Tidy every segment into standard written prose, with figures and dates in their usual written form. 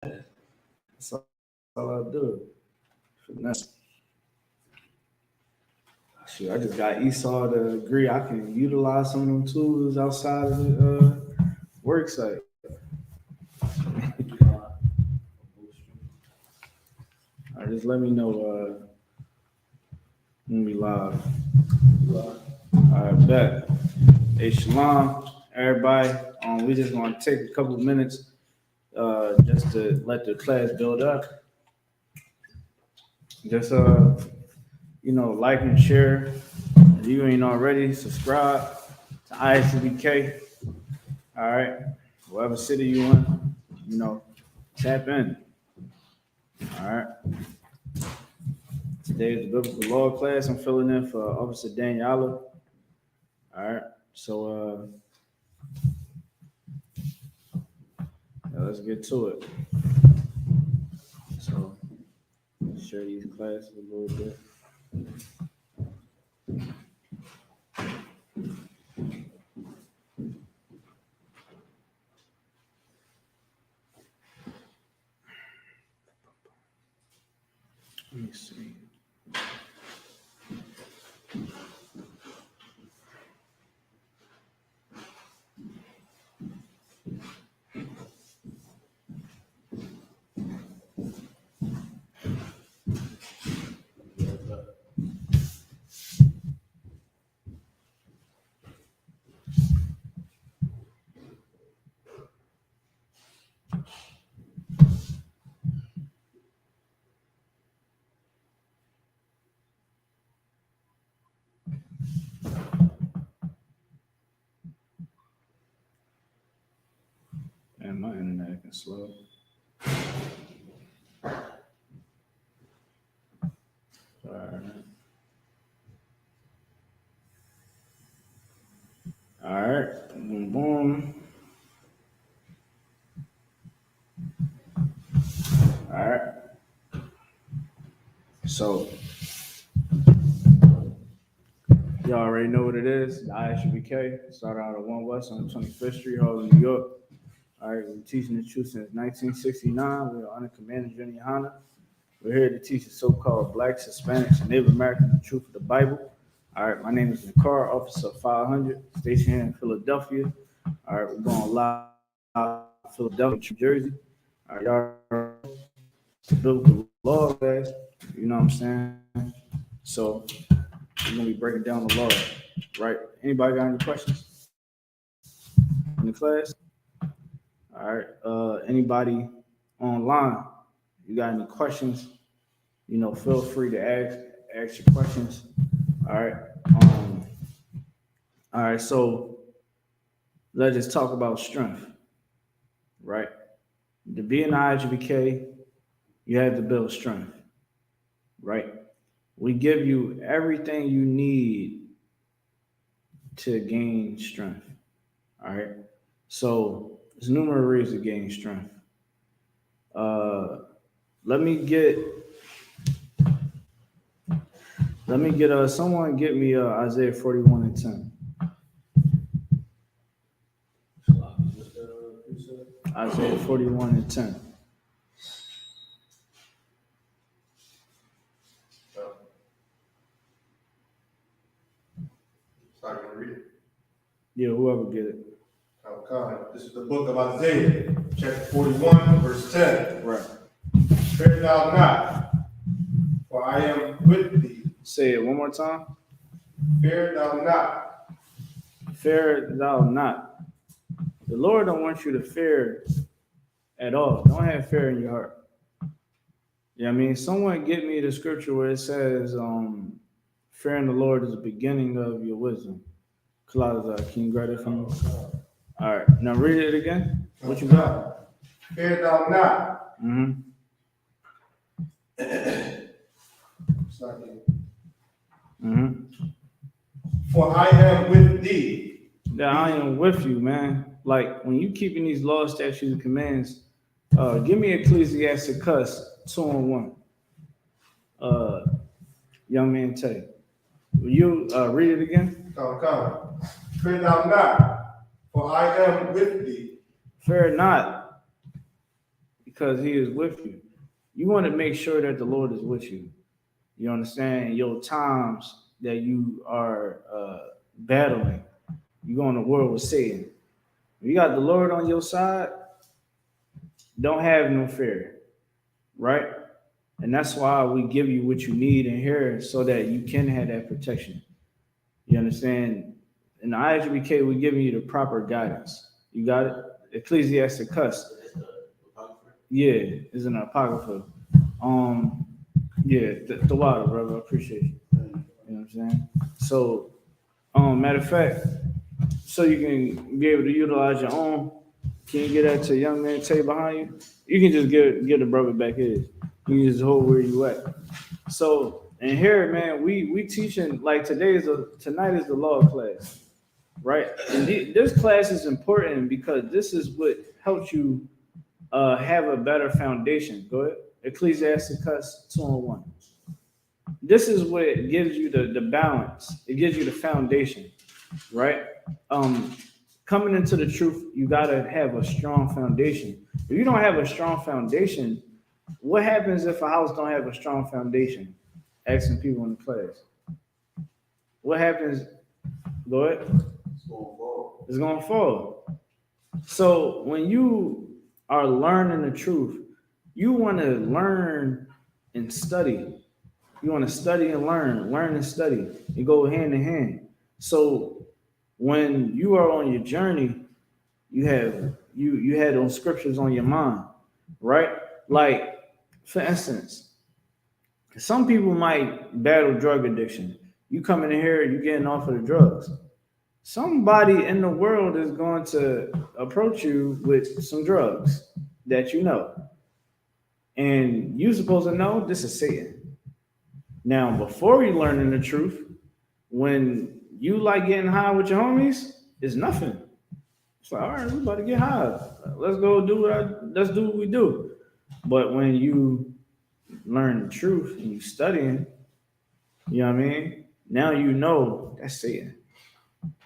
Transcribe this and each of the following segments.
That's all I do. Finesse. Shoot, I just got Esau to agree I can utilize some of them tools outside of the work site. All right, just let me know when we live. All right, bet. Hey, shalom, everybody. We just want to take a couple of minutes just to let the class build up. Just like and share. If you ain't already, subscribe to Isupk. All right, whatever city you in, tap in. All right. Today is the biblical law class. I'm filling in for Officer Daniela. All right. So let's get to it. So share these classes a little bit. Let me see. And my internet acting slow. All right. All right. Boom, boom. All right. So, y'all already know what it is. The ISUBK started out at 1 West on 25th Street, Harlem, New York. All right, we're teaching the truth since 1969. We're under Commander Junior Hanna. We're here to teach the so-called Blacks, Hispanics, and Native Americans the truth of the Bible. All right, my name is Nakar, Officer 500, stationed here in Philadelphia. All right, we're going live to Philadelphia, New Jersey. All right, y'all, biblical law class. You know what I'm saying? So we're gonna be breaking down the law, right? Anybody got any questions in the class? All right. Anybody online? You got any questions? Feel free to ask your questions. All right. All right. So let's just talk about strength, right? To be an IGBK, you have to build strength, right? We give you everything you need to gain strength. All right. So there's numerous ways to gain strength. Let me get someone get me Isaiah 41 and 10. Isaiah 41 and 10. Sorry, you want to read it? Yeah, whoever get it. Okay. This is the book of Isaiah, chapter 41, verse 10. Right. Fear thou not, for I am with thee. Say it one more time. Fear thou not. Fear thou not. The Lord don't want you to fear at all. Don't have fear in your heart. Yeah, I mean, someone get me the scripture where it says, fearing the Lord is the beginning of your wisdom. Claudia, can you grab it from me? All right. Now read it again. What you got? Fear thou not. Mm-hmm. Mm-hmm. For I am with thee. Yeah, I am with you, man. Like when you keeping these laws, statutes, and commands, give me Ecclesiasticus 2 and 1. Young man Tay. Will you read it again? Come. Fear thou not, for I am with thee. Fear not, because he is with you. You want to make sure that the Lord is with you. You understand? Your times that you are battling, you go in the world with Satan. If you got the Lord on your side, don't have no fear, right? And that's why we give you what you need in here so that you can have that protection. You understand? In the ISUBK, we're giving you the proper guidance. You got it? Ecclesiastic cuss. Yeah, it's an apocrypha. Yeah, the water, brother. I appreciate you. You know what I'm saying? So, matter of fact, so you can be able to utilize your own. Can you get that to a young man table behind you? You can just give the brother back his. You can just hold where you at. So, and here, man, we teaching like tonight is the law class, right? And this class is important because this is what helps you have a better foundation. Go ahead. Ecclesiasticus 2:1. This is what it gives you the balance. It gives you the foundation, right? Coming into the truth, you gotta have a strong foundation. If you don't have a strong foundation, what happens if a house don't have a strong foundation? Asking people in the class. What happens? Go ahead. It's gonna fall. It's gonna fall. So when you are learning the truth, you want to learn and study. You want to study and learn and study. You go hand in hand. So when you are on your journey, you had those scriptures on your mind, right? Like, for instance, some people might battle drug addiction. You coming in here, you getting off of the drugs. Somebody in the world is going to approach you with some drugs that you know. And you're supposed to know this is Satan. Now, before you learning the truth, when you like getting high with your homies, it's nothing. It's like, all right, we about to get high. Let's go let's do what we do. But when you learn the truth and you studying, you know what I mean? Now you know that's Satan.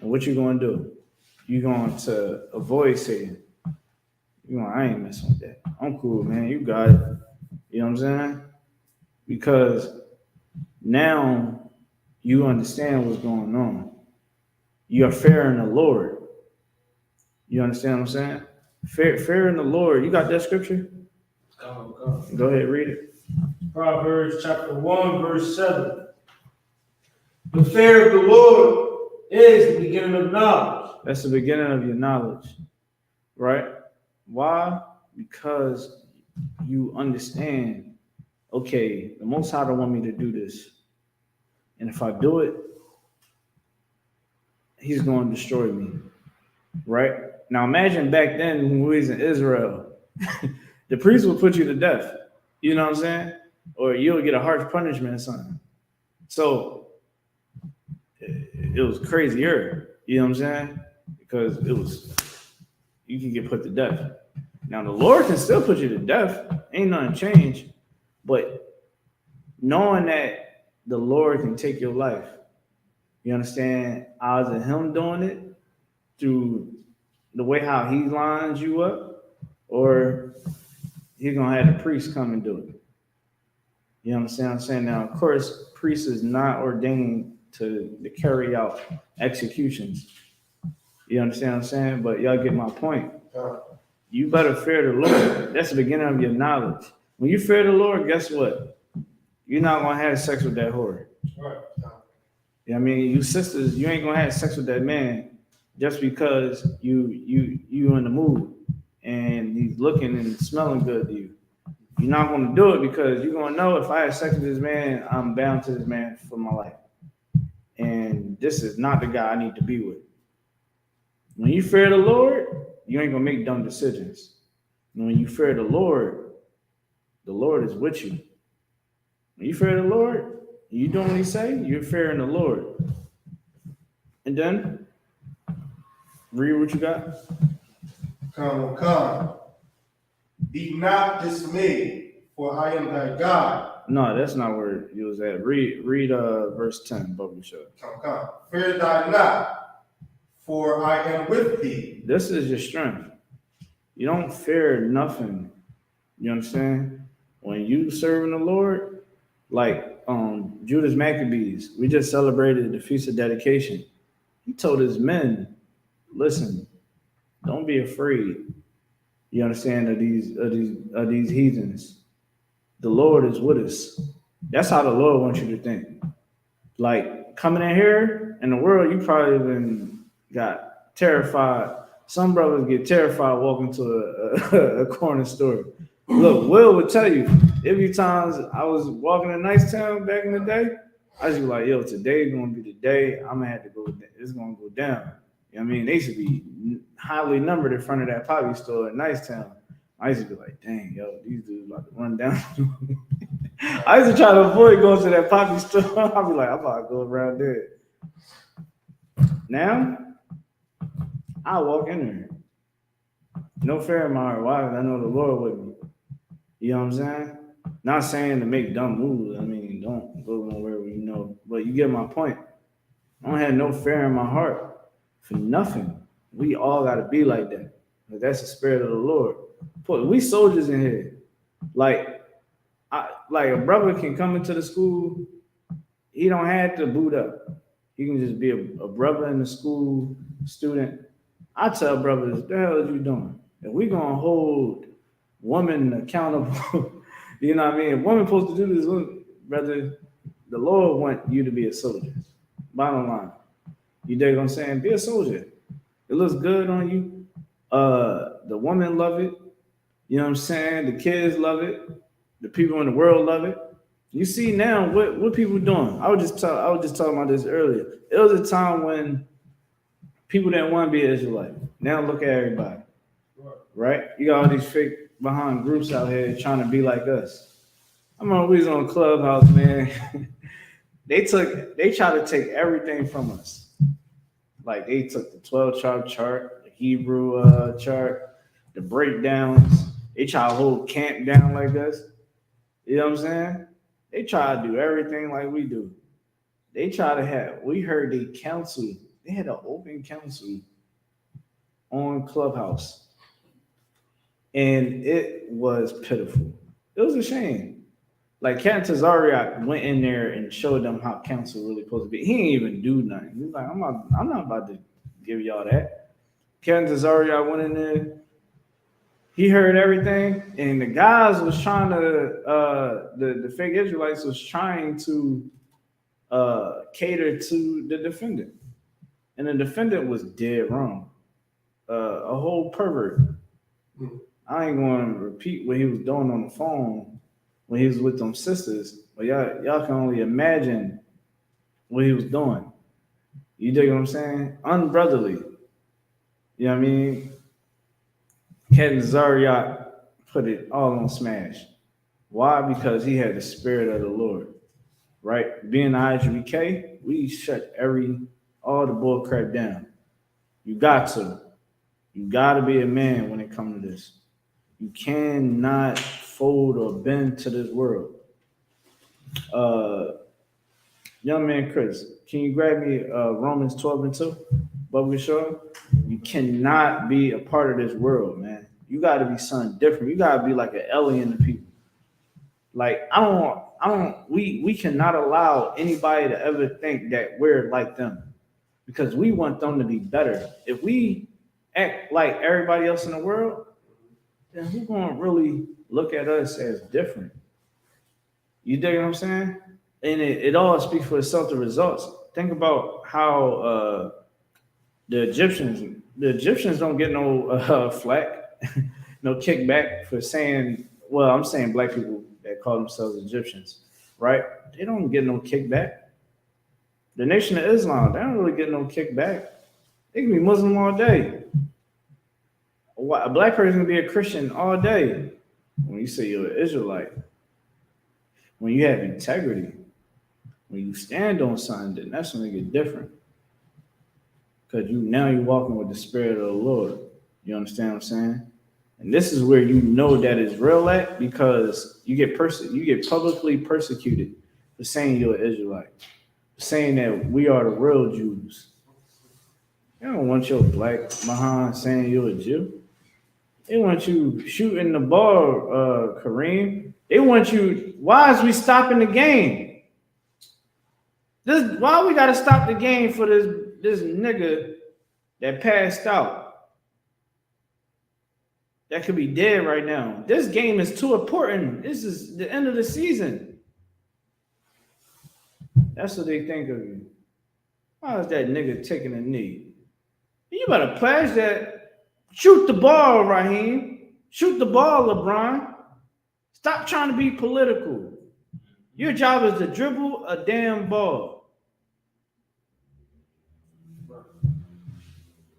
And what you gonna do? You're going to avoid Satan. I ain't messing with that. I'm cool, man. You got it. You know what I'm saying? Because now you understand what's going on. You are fearing the Lord. You understand what I'm saying? Fearing the Lord. You got that scripture? Come. Go ahead, read it. Proverbs chapter 1, verse 7. The fear of the Lord is the beginning of knowledge. That's the beginning of your knowledge, right? Why? Because you understand, okay, the Most High don't want me to do this. And if I do it, he's going to destroy me, right? Now imagine back then when we was in Israel, the priest would put you to death. You know what I'm saying? Or you'll get a harsh punishment or something. So it was crazier. You know what I'm saying? Because you can get put to death. Now the Lord can still put you to death. Ain't nothing changed. But knowing that the Lord can take your life, you understand? Either him doing it through the way how he lines you up, or he's gonna have the priest come and do it. You understand what I'm saying? Now, of course, priest is not ordained to carry out executions. You understand what I'm saying? But y'all get my point. You better fear the Lord. That's the beginning of your knowledge. When you fear the Lord, guess what? You're not gonna have sex with that whore. Right. You know what I mean? You sisters, you ain't gonna have sex with that man just because you in the mood and he's looking and smelling good to you. You're not gonna do it because you're gonna know if I have sex with this man, I'm bound to this man for my life. And this is not the guy I need to be with. When you fear the Lord, you ain't gonna make dumb decisions. And when you fear the Lord is with you. When you fear the Lord, you doing what he say, you're fearing the Lord. And then read what you got. Come. Be not dismayed, for I am thy God. No, that's not where you was at. Read verse 10, Bubble Show. Come. Fear thy not, for I am with thee. This is your strength. You don't fear nothing You understand? When you serving the Lord, like Judas Maccabees, we just celebrated the Feast of Dedication. He told his men, listen, don't be afraid. You understand of these heathens. The Lord is with us. That's how the Lord wants you to think. Like coming in here in the world, you probably been got terrified. Some brothers get terrified walking to a corner store. Look, Will would tell you, every times I was walking in Nice Town back in the day, I was like, yo, today's gonna be the day I'm gonna have to go. It's gonna go down. You know what I mean? They should be highly numbered in front of that poppy store in Nice Town. I used to be like, dang, yo, these dudes about to run down. I used to try to avoid going to that poppy store. I'd be like, I'm about to go around there. Now, I walk in there. No fear in my heart. Why? I know the Lord with me. You know what I'm saying? Not saying to make dumb moves. I mean, don't go nowhere where you know. But you get my point. I don't have no fear in my heart for nothing. We all got to be like that. That's the spirit of the Lord. We soldiers in here. Like a brother can come into the school. He don't have to boot up. He can just be a brother in the school, student. I tell brothers, the hell is you doing? If we gonna hold women accountable, you know what I mean? If women supposed to do this, brother, the Lord want you to be a soldier. Bottom line. You dig what I'm saying? Be a soldier. It looks good on you. The women love it. You know what I'm saying? The kids love it. The people in the world love it. You see now what people doing. I was just talking about this earlier. It was a time when people didn't want to be Israelite. Now look at everybody. Right? You got all these fake behind groups out here trying to be like us. I remember we was on Clubhouse, man. They tried to take everything from us. Like they took the 12 chart, the Hebrew chart, the breakdowns. They try to hold camp down like us. You know what I'm saying? They try to do everything like we do. They try to have, we heard they council. They had an open council on Clubhouse. And it was pitiful. It was a shame. Like Captain Tazariak went in there and showed them how council really supposed to be. He ain't even do nothing. He's like, I'm not about to give y'all that. Captain Tazariak went in there. He heard everything, and the guys was trying to the fake Israelites was trying to cater to the defendant, and the defendant was dead wrong. A whole pervert. I ain't going to repeat what he was doing on the phone when he was with them sisters, but y'all can only imagine what he was doing. You dig what I'm saying? Unbrotherly. You know what I mean? Captain Zariat put it all on smash. Why? Because he had the spirit of the Lord, right? Being the IGBK, we shut all the bull crap down. You got to be a man when it comes to this. You cannot fold or bend to this world. Young man Chris, can you grab me Romans 12:2? Bubba Shaw? You cannot be a part of this world, man. You got to be something different. You got to be like an alien to people. Like we cannot allow anybody to ever think that we're like them, because we want them to be better. If we act like everybody else in the world, then who's gonna really look at us as different? You dig what I'm saying? And it all speaks for itself, the results. Think about how the Egyptians don't get no flack, no kickback for saying, well, I'm saying black people that call themselves Egyptians, right? They don't get no kickback. The Nation of Islam, they don't really get no kickback. They can be Muslim all day. A black person can be a Christian all day. When you say you're an Israelite, when you have integrity, when you stand on something, then that's when it get different. Because you're walking with the spirit of the Lord. You understand what I'm saying? And this is where you know that is real at, because you get publicly persecuted for saying you're an Israelite, for saying that we are the real Jews. You don't want your black Mahan saying you're a Jew. They want you shooting the ball, Kareem. They want you. Why is we stopping the game? Why we gotta stop the game for this nigga that passed out? That could be dead right now. This game is too important. This is the end of the season. That's what they think of you. Why is that nigga taking a knee? You better pledge that. Shoot the ball, Raheem. Shoot the ball, LeBron. Stop trying to be political. Your job is to dribble a damn ball.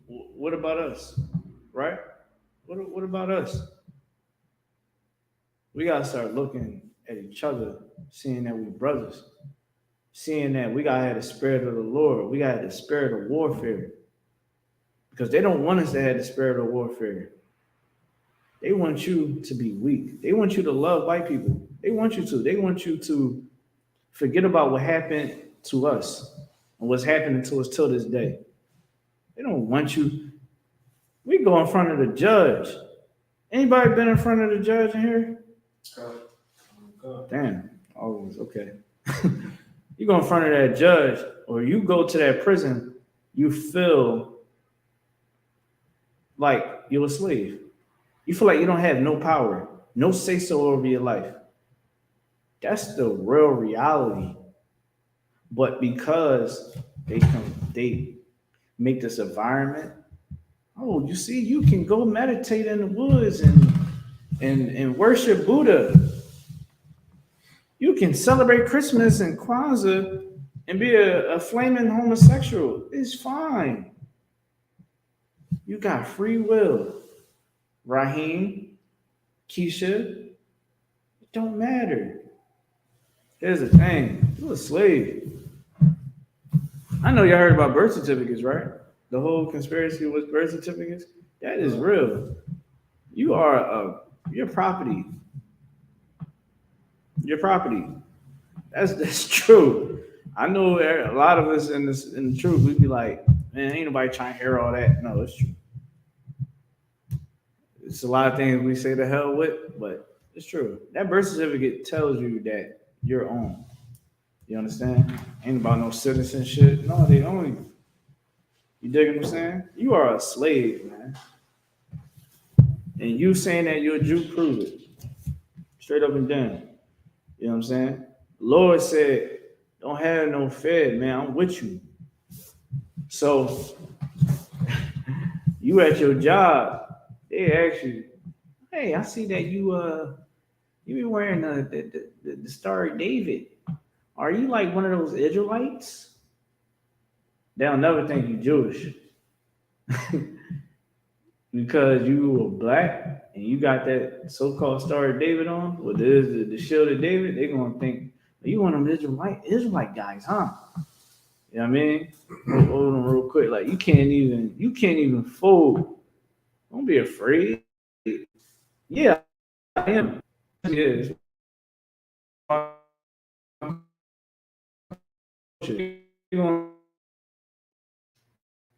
What about us? Right? What about us? We gotta start looking at each other, seeing that we brothers, seeing that we gotta have the spirit of the Lord. We gotta have the spirit of warfare. Because they don't want us to have the spirit of warfare. They want you to be weak. They want you to love white people. They want you to. They want you to forget about what happened to us and what's happening to us till this day. They don't want you. We go in front of the judge. Anybody been in front of the judge in here? Damn. Always okay. You go in front of that judge, or you go to that prison, you feel like you're a slave. You feel like you don't have no power, no say-so over your life. That's the real reality. But because they make this environment, oh, you see, you can go meditate in the woods and worship Buddha. You can celebrate Christmas and Kwanzaa and be a flaming homosexual. It's fine. You got free will. Raheem, Keisha, it don't matter. Here's the thing. You're a slave. I know y'all heard about birth certificates, right? The whole conspiracy with birth certificates. That is real. You are your property. Your property. That's true. I know a lot of us in the truth, we'd be like, man, ain't nobody trying to hear all that. No, it's true. It's a lot of things we say the hell with, but it's true. That birth certificate tells you that you're own. You understand? Ain't about no citizenship. No, they own you. You dig what I'm saying? You are a slave, man. And you saying that you're a Jew, prove it. Straight up and down. You know what I'm saying? The Lord said, don't have no fear, man. I'm with you. So you at your job, they ask you, hey, I see that you be wearing the Star of David. Are you like one of those Israelites? They'll never think you Jewish. Because you were black and you got that so-called Star of David on, what is the shield of David, they're gonna think you one of them Israelite guys, huh? You know what I mean? Hold on real quick. Like you can't even fold. Don't be afraid. Yeah, I am. Yes.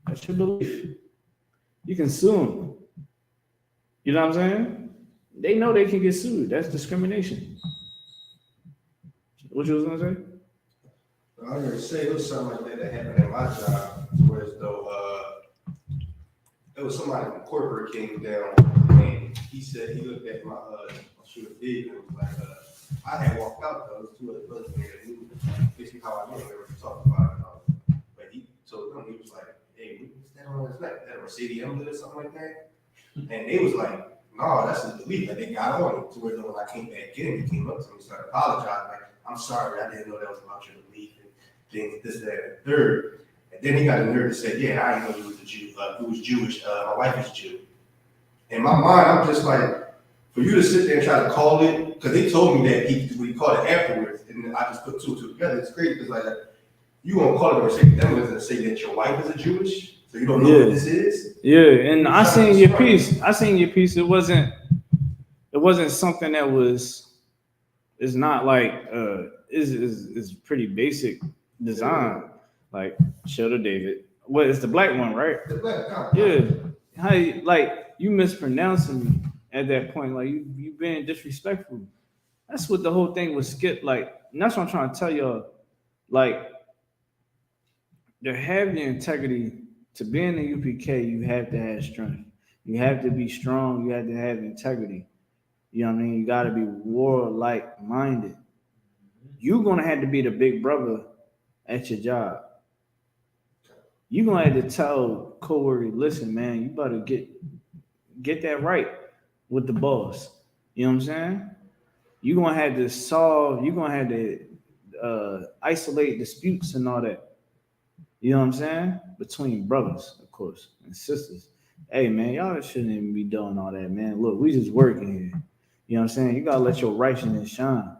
That's your belief. You can sue them. You know what I'm saying? They know they can get sued. That's discrimination. What you was gonna say? I was gonna say it was something like that happened at my job, whereas though there was somebody from corporate came down and he said he looked at my shoot a big and was like I had walked out though, it was two other brothers there and he was basically how I knew they were talking about it. But he told them, he was like, hey, what's that on his neck? That a Mercedes emblem or something like that? And they was like, no, that's his belief. Like they got on it to where when I came back in, he came up to me and started apologizing. Like, I'm sorry, I didn't know that was about your belief and things, this, that, and third. And then he got the nerve to say, yeah, I didn't know he was a Jew. He was Jewish. My wife is Jew. In my mind, I'm just like, for you to sit there and try to call it, because they told me that he called it afterwards, and I just put two and two together. It's crazy because like you gonna call it or say them and say that your wife is a Jewish, so you don't know what this is. Yeah, and I seen your piece. It wasn't something that was. It's not like is pretty basic design. Yeah. Like Shield of David. What is the black one, right? The black. Yeah. How like you mispronouncing me at that point. Like you being disrespectful. That's what the whole thing was skip. Like, and that's what I'm trying to tell y'all. Like, to have the integrity to be in the UPK, you have to have strength. You have to be strong. You have to have integrity. You know what I mean? You got to be warlike minded. You're gonna have to be the big brother at your job. You're gonna have to tell coworker, listen, man, you better get that right with the boss. You know what I'm saying? You're gonna have to solve. You're gonna have to isolate disputes and all that. You know what I'm saying? Between brothers, of course, and sisters. Hey, man, y'all shouldn't even be doing all that, man. Look, we just working here. You know what I'm saying? You gotta let your righteousness shine.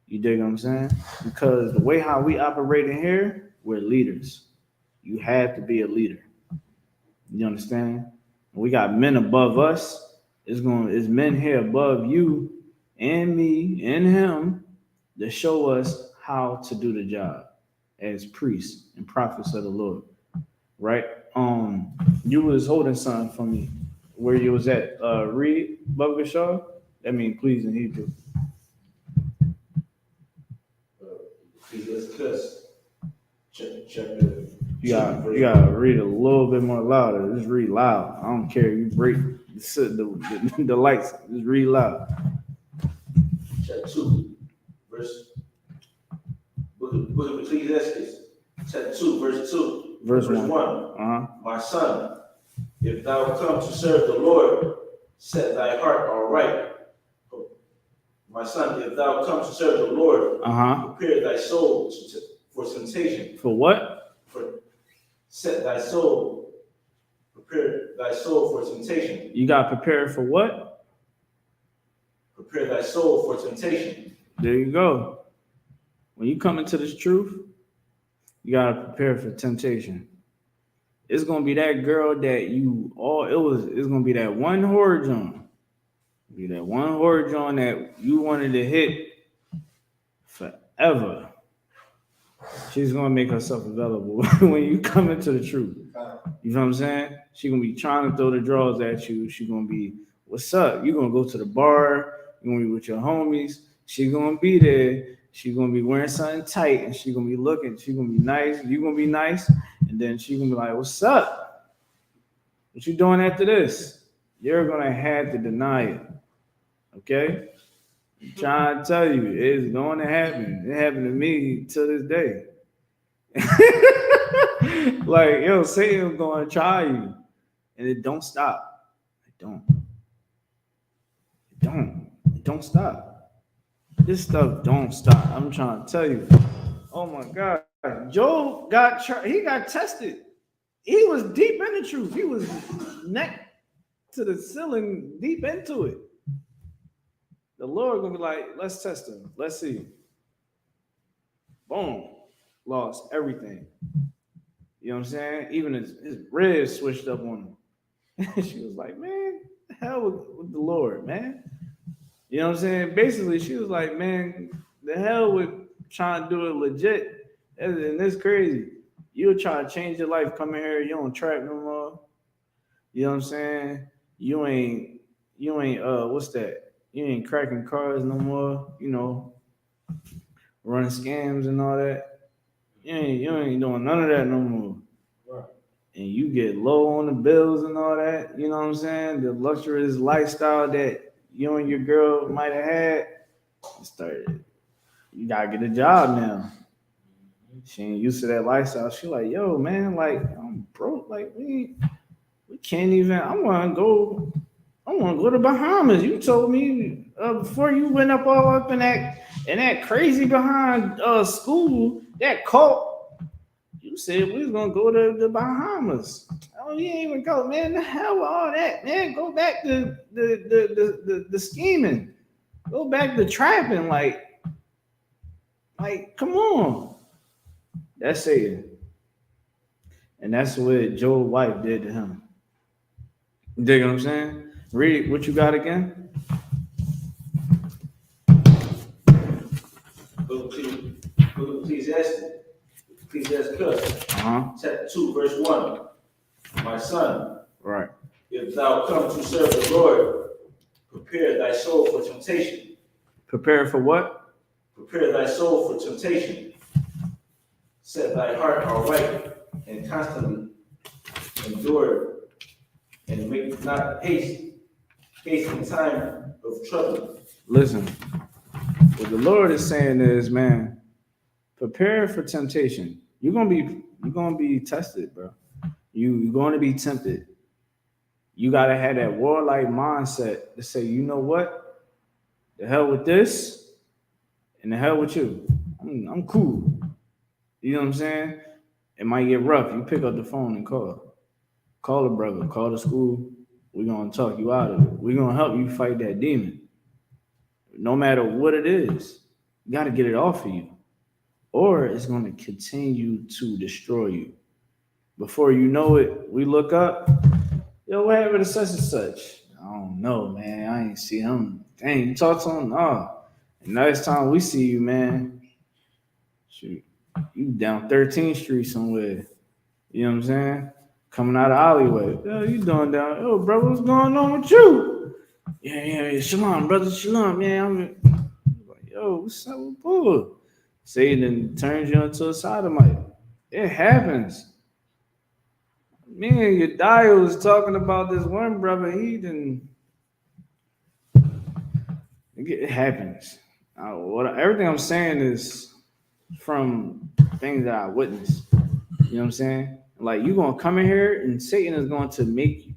You dig what I'm saying? Because the way how we operate in here, we're leaders. You have to be a leader. You understand? We got men above us. It's men here above you and me and him to show us how to do the job as priests and prophets of the Lord. Right? You was holding something for me where you was at. Read Bubba Shaw. That means please in Hebrew. Chapter. You gotta read a little bit more louder. Just read loud. I don't care. You break the lights. Just read loud. Chapter 2, verse. Book of Ecclesiastes, chapter 2, verse 2. Verse 1. Uh-huh. My son, if thou come to serve the Lord, set thy heart aright. My son, if thou come to serve the Lord, prepare thy soul for temptation. For what? Set thy soul, prepare thy soul for temptation. You got prepared for what? Prepare thy soul for temptation. There you go. When you come into this truth, you gotta prepare for temptation. It's gonna be that girl that it's gonna be that one horror joint. Be that one horror joint that you wanted to hit forever. She's gonna make herself available when you come into the truth. You know what I'm saying? She's gonna be trying to throw the drawers at you. She's gonna be, what's up? You're gonna go to the bar, you're gonna be with your homies, she's gonna be there, she's gonna be wearing something tight, and she's gonna be looking, she's gonna be nice, you're gonna be nice, and then she's gonna be like, what's up? What you doing after this? You're gonna have to deny it. Okay? I'm trying to tell you, it's going to happen. It happened to me to this day. Like, yo, Satan's going to try you. And it don't stop. It don't stop. This stuff don't stop. I'm trying to tell you. Oh my God. Job got tested. He was deep in the truth. He was neck to the ceiling, deep into it. The Lord gonna be like, let's test him. Let's see. Boom. Lost everything. You know what I'm saying? Even his ribs switched up on him. She was like, man, the hell with the Lord, man. You know what I'm saying? Basically, she was like, man, the hell with trying to do it legit. And this crazy. You'll try to change your life, come in here, you don't trap no more. You know what I'm saying? You ain't what's that? You ain't cracking cars no more, you know, running scams and all that. You ain't doing none of that no more. Right. And you get low on the bills and all that, you know what I'm saying? The luxurious lifestyle that you and your girl might have had, you gotta get a job now. She ain't used to that lifestyle. She like, yo, man, like, I'm broke. Like, we can't even, I wanna go to Bahamas. You told me before you went up all up in that crazy behind school, that cult. You said we was gonna go to the Bahamas. Oh, you ain't even go, man. The hell with all that, man. Go back to the scheming. Go back to trapping. Like, come on. That's Satan. And that's what Job's wife did to him. You dig what I'm saying? Read what you got again. Ecclesiastes. Chapter 2, verse 1. My son. Right. if thou come to serve the Lord, prepare thy soul for temptation. Prepare for what? Prepare thy soul for temptation. Set thy heart aright and constantly endure, and make not haste in time of trouble. Listen, what the Lord is saying is, man, prepare for temptation. You're gonna be tested, bro. You're gonna be tempted. You gotta have that warlike mindset to say, you know what? The hell with this, and the hell with you. I'm cool. You know what I'm saying? It might get rough. You pick up the phone and call. Call a brother, call the school. We're gonna talk you out of it. We're gonna help you fight that demon. No matter what it is, you gotta get it off of you. Or it's gonna continue to destroy you. Before you know it, we look up, yo, what happened to such and such? I don't know, man. I ain't see him. Dang, you talk to him? No. And next time we see you, man, shoot, you down 13th Street somewhere. You know what I'm saying? Coming out of alleyway. Yo, you doing down? Yo, bro, what's going on with you? Yeah. Shalom, brother. Shalom, man. I'm like, yo, what's up with Bull? Satan turns you into a sodomite. It happens. Me and Yediah was talking about this one brother. It happens. Everything I'm saying is from things that I witnessed. You know what I'm saying? Like, you're going to come in here and Satan is going to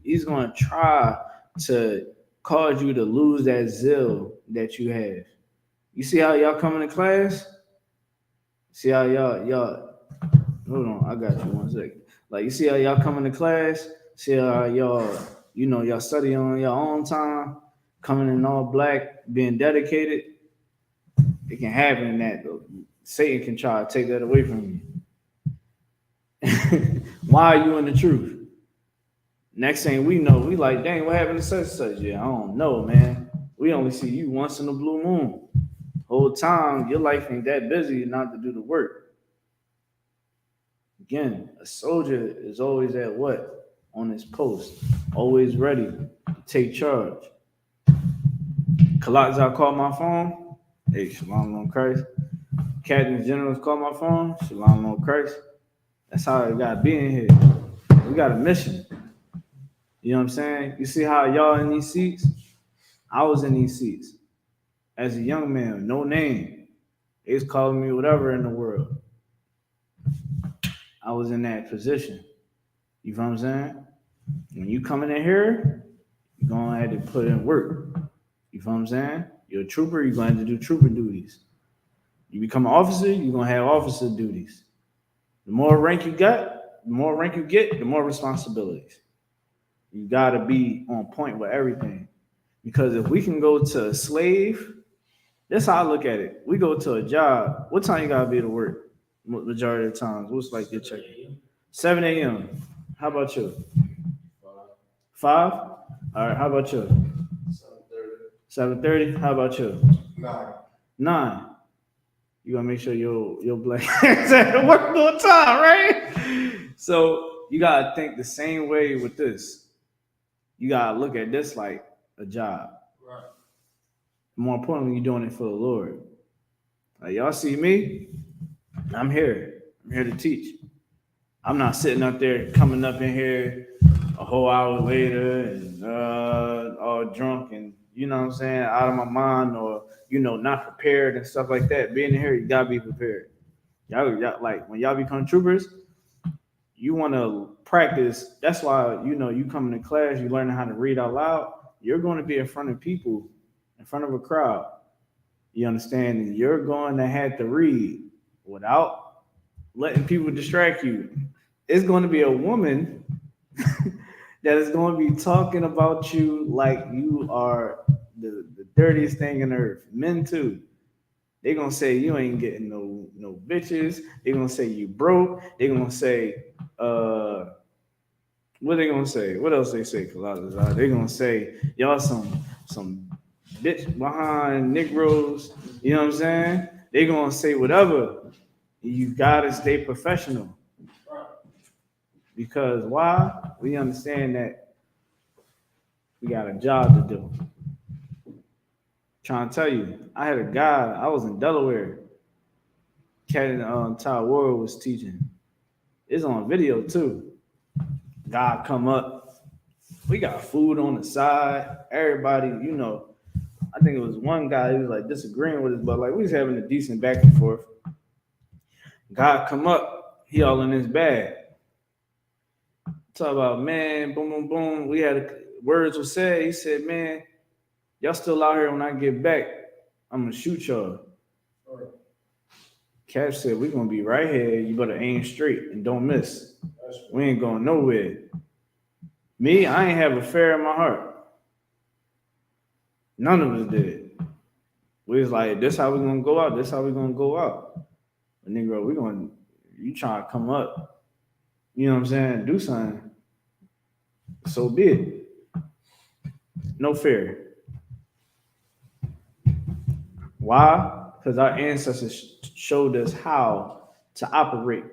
he's going to try to cause you to lose that zeal that you have. You see how y'all come into class? See how y'all, hold on, I got you 1 second. Like, you see how y'all come into class? See how y'all study on your own time, coming in all black, being dedicated? It can happen that Satan can try to take that away from you. Why are you in the truth? Next thing we know, we like, dang, what happened to such and such? Yeah, I don't know, man. We only see you once in a blue moon. Whole time, your life ain't that busy not to do the work. Again, a soldier is always at what? On his post. Always ready to take charge. Kalazar called my phone. Hey, shalom on Christ. Captain Generals called my phone. Shalom on Christ. That's how it got to be in here. We got a mission. You know what I'm saying? You see how y'all in these seats? I was in these seats. As a young man, no name. They was calling me whatever in the world. I was in that position. You know what I'm saying? When you coming in here, you're going to have to put in work. You know what I'm saying? You're a trooper, you're going to have to do trooper duties. You become an officer, you're going to have officer duties. The more rank you get, the more responsibilities. You got to be on point with everything. Because if we can go to a slave, that's how I look at it. We go to a job. What time you got to be to work? Majority of the times. What's like your check? 7 a.m. How about you? 5? All right. How about you? 7:30. How about you? 9. You gotta make sure your black hands at work on time, right? So you gotta think the same way with this. You gotta look at this like a job. Right. More importantly, you're doing it for the Lord. Like, y'all see me? I'm here. I'm here to teach. I'm not sitting up there coming up in here a whole hour later and all drunk and, you know what I'm saying, out of my mind, or, not prepared and stuff like that. Being here, you gotta be prepared. Y'all like, when y'all become troopers, you want to practice. That's why, you come into class, you learn how to read out loud. You're going to be in front of people, in front of a crowd. You understand? And you're going to have to read without letting people distract you. It's going to be a woman that is going to be talking about you like you are the dirtiest thing in earth. Men too. They're going to say you ain't getting no bitches. They're going to say you broke. They're going to say, what they going to say? What else they say? They're going to say, y'all some bitch behind Negroes. You know what I'm saying? They're going to say whatever. You got to stay professional. Because why? We understand that We got a job to do. Trying to tell you, I had a guy. I was in Delaware. Cat in Tower World was teaching. It's on video too. God come up. We got food on the side. Everybody, you know. I think it was one guy who was like disagreeing with us, but like we was having a decent back and forth. God come up. He all in his bag. Talk about, man, boom, boom, boom. We had words were said. He said, man, y'all still out here when I get back, I'm gonna shoot y'all. Cash said, we're gonna be right here. You better aim straight and don't miss. We ain't going nowhere. Me, I ain't have a fear in my heart. None of us did. We was like, this how we gonna go out, this how we gonna go out. But nigga, you trying to come up, you know what I'm saying, do something. So be it. No fear. Why? Because our ancestors showed us how to operate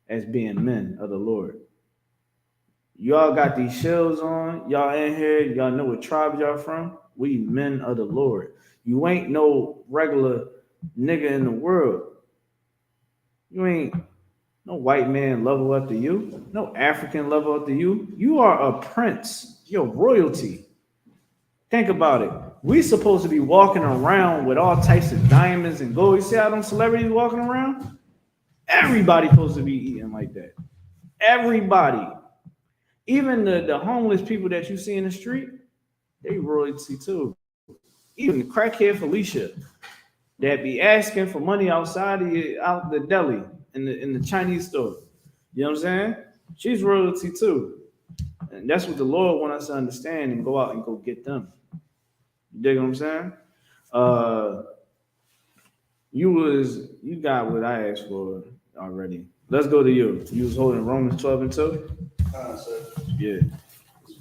as being men of the Lord. Y'all got these shells on. Y'all in here. Y'all know what tribe y'all from. We men of the Lord. You ain't no regular nigga in the world. You ain't no white man level up to you. No African level up to you. You are a prince. You're royalty. Think about it. We supposed to be walking around with all types of diamonds and gold. You see how them celebrities walking around? Everybody supposed to be eating like that. Everybody. Even the homeless people that you see in the street, they royalty too. Even the crackhead Felicia that be asking for money outside out the deli in the Chinese store. You know what I'm saying? She's royalty too. And that's what the Lord wants us to understand and go out and go get them. You dig what I'm saying? You got what I asked for already. Let's go to you. You was holding Romans 12 and 2? Sir. Yeah.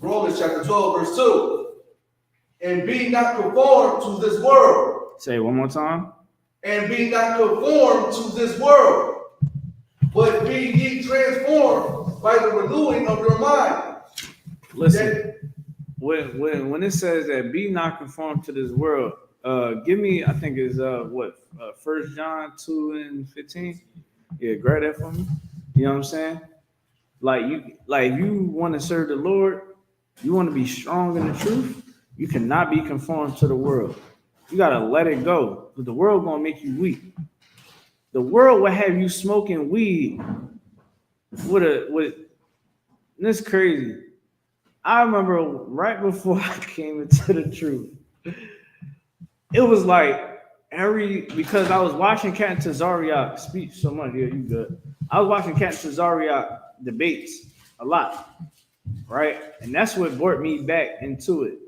Romans chapter 12, verse 2. And be not conformed to this world. Say it one more time. And be not conformed to this world, but be ye transformed by the renewing of your mind. Listen, when it says that be not conformed to this world, give me, I think it's 1 John 2 and 15. Yeah, grab that for me. You know what I'm saying? Like you want to serve the Lord, you want to be strong in the truth, you cannot be conformed to the world. You gotta let it go. Because the world gonna make you weak. The world will have you smoking weed with this crazy. I remember right before I came into the truth, it was like because I was watching Captain Tazariak speak so much. Yeah, you good. I was watching Captain Tazariak debates a lot, right? And that's what brought me back into it.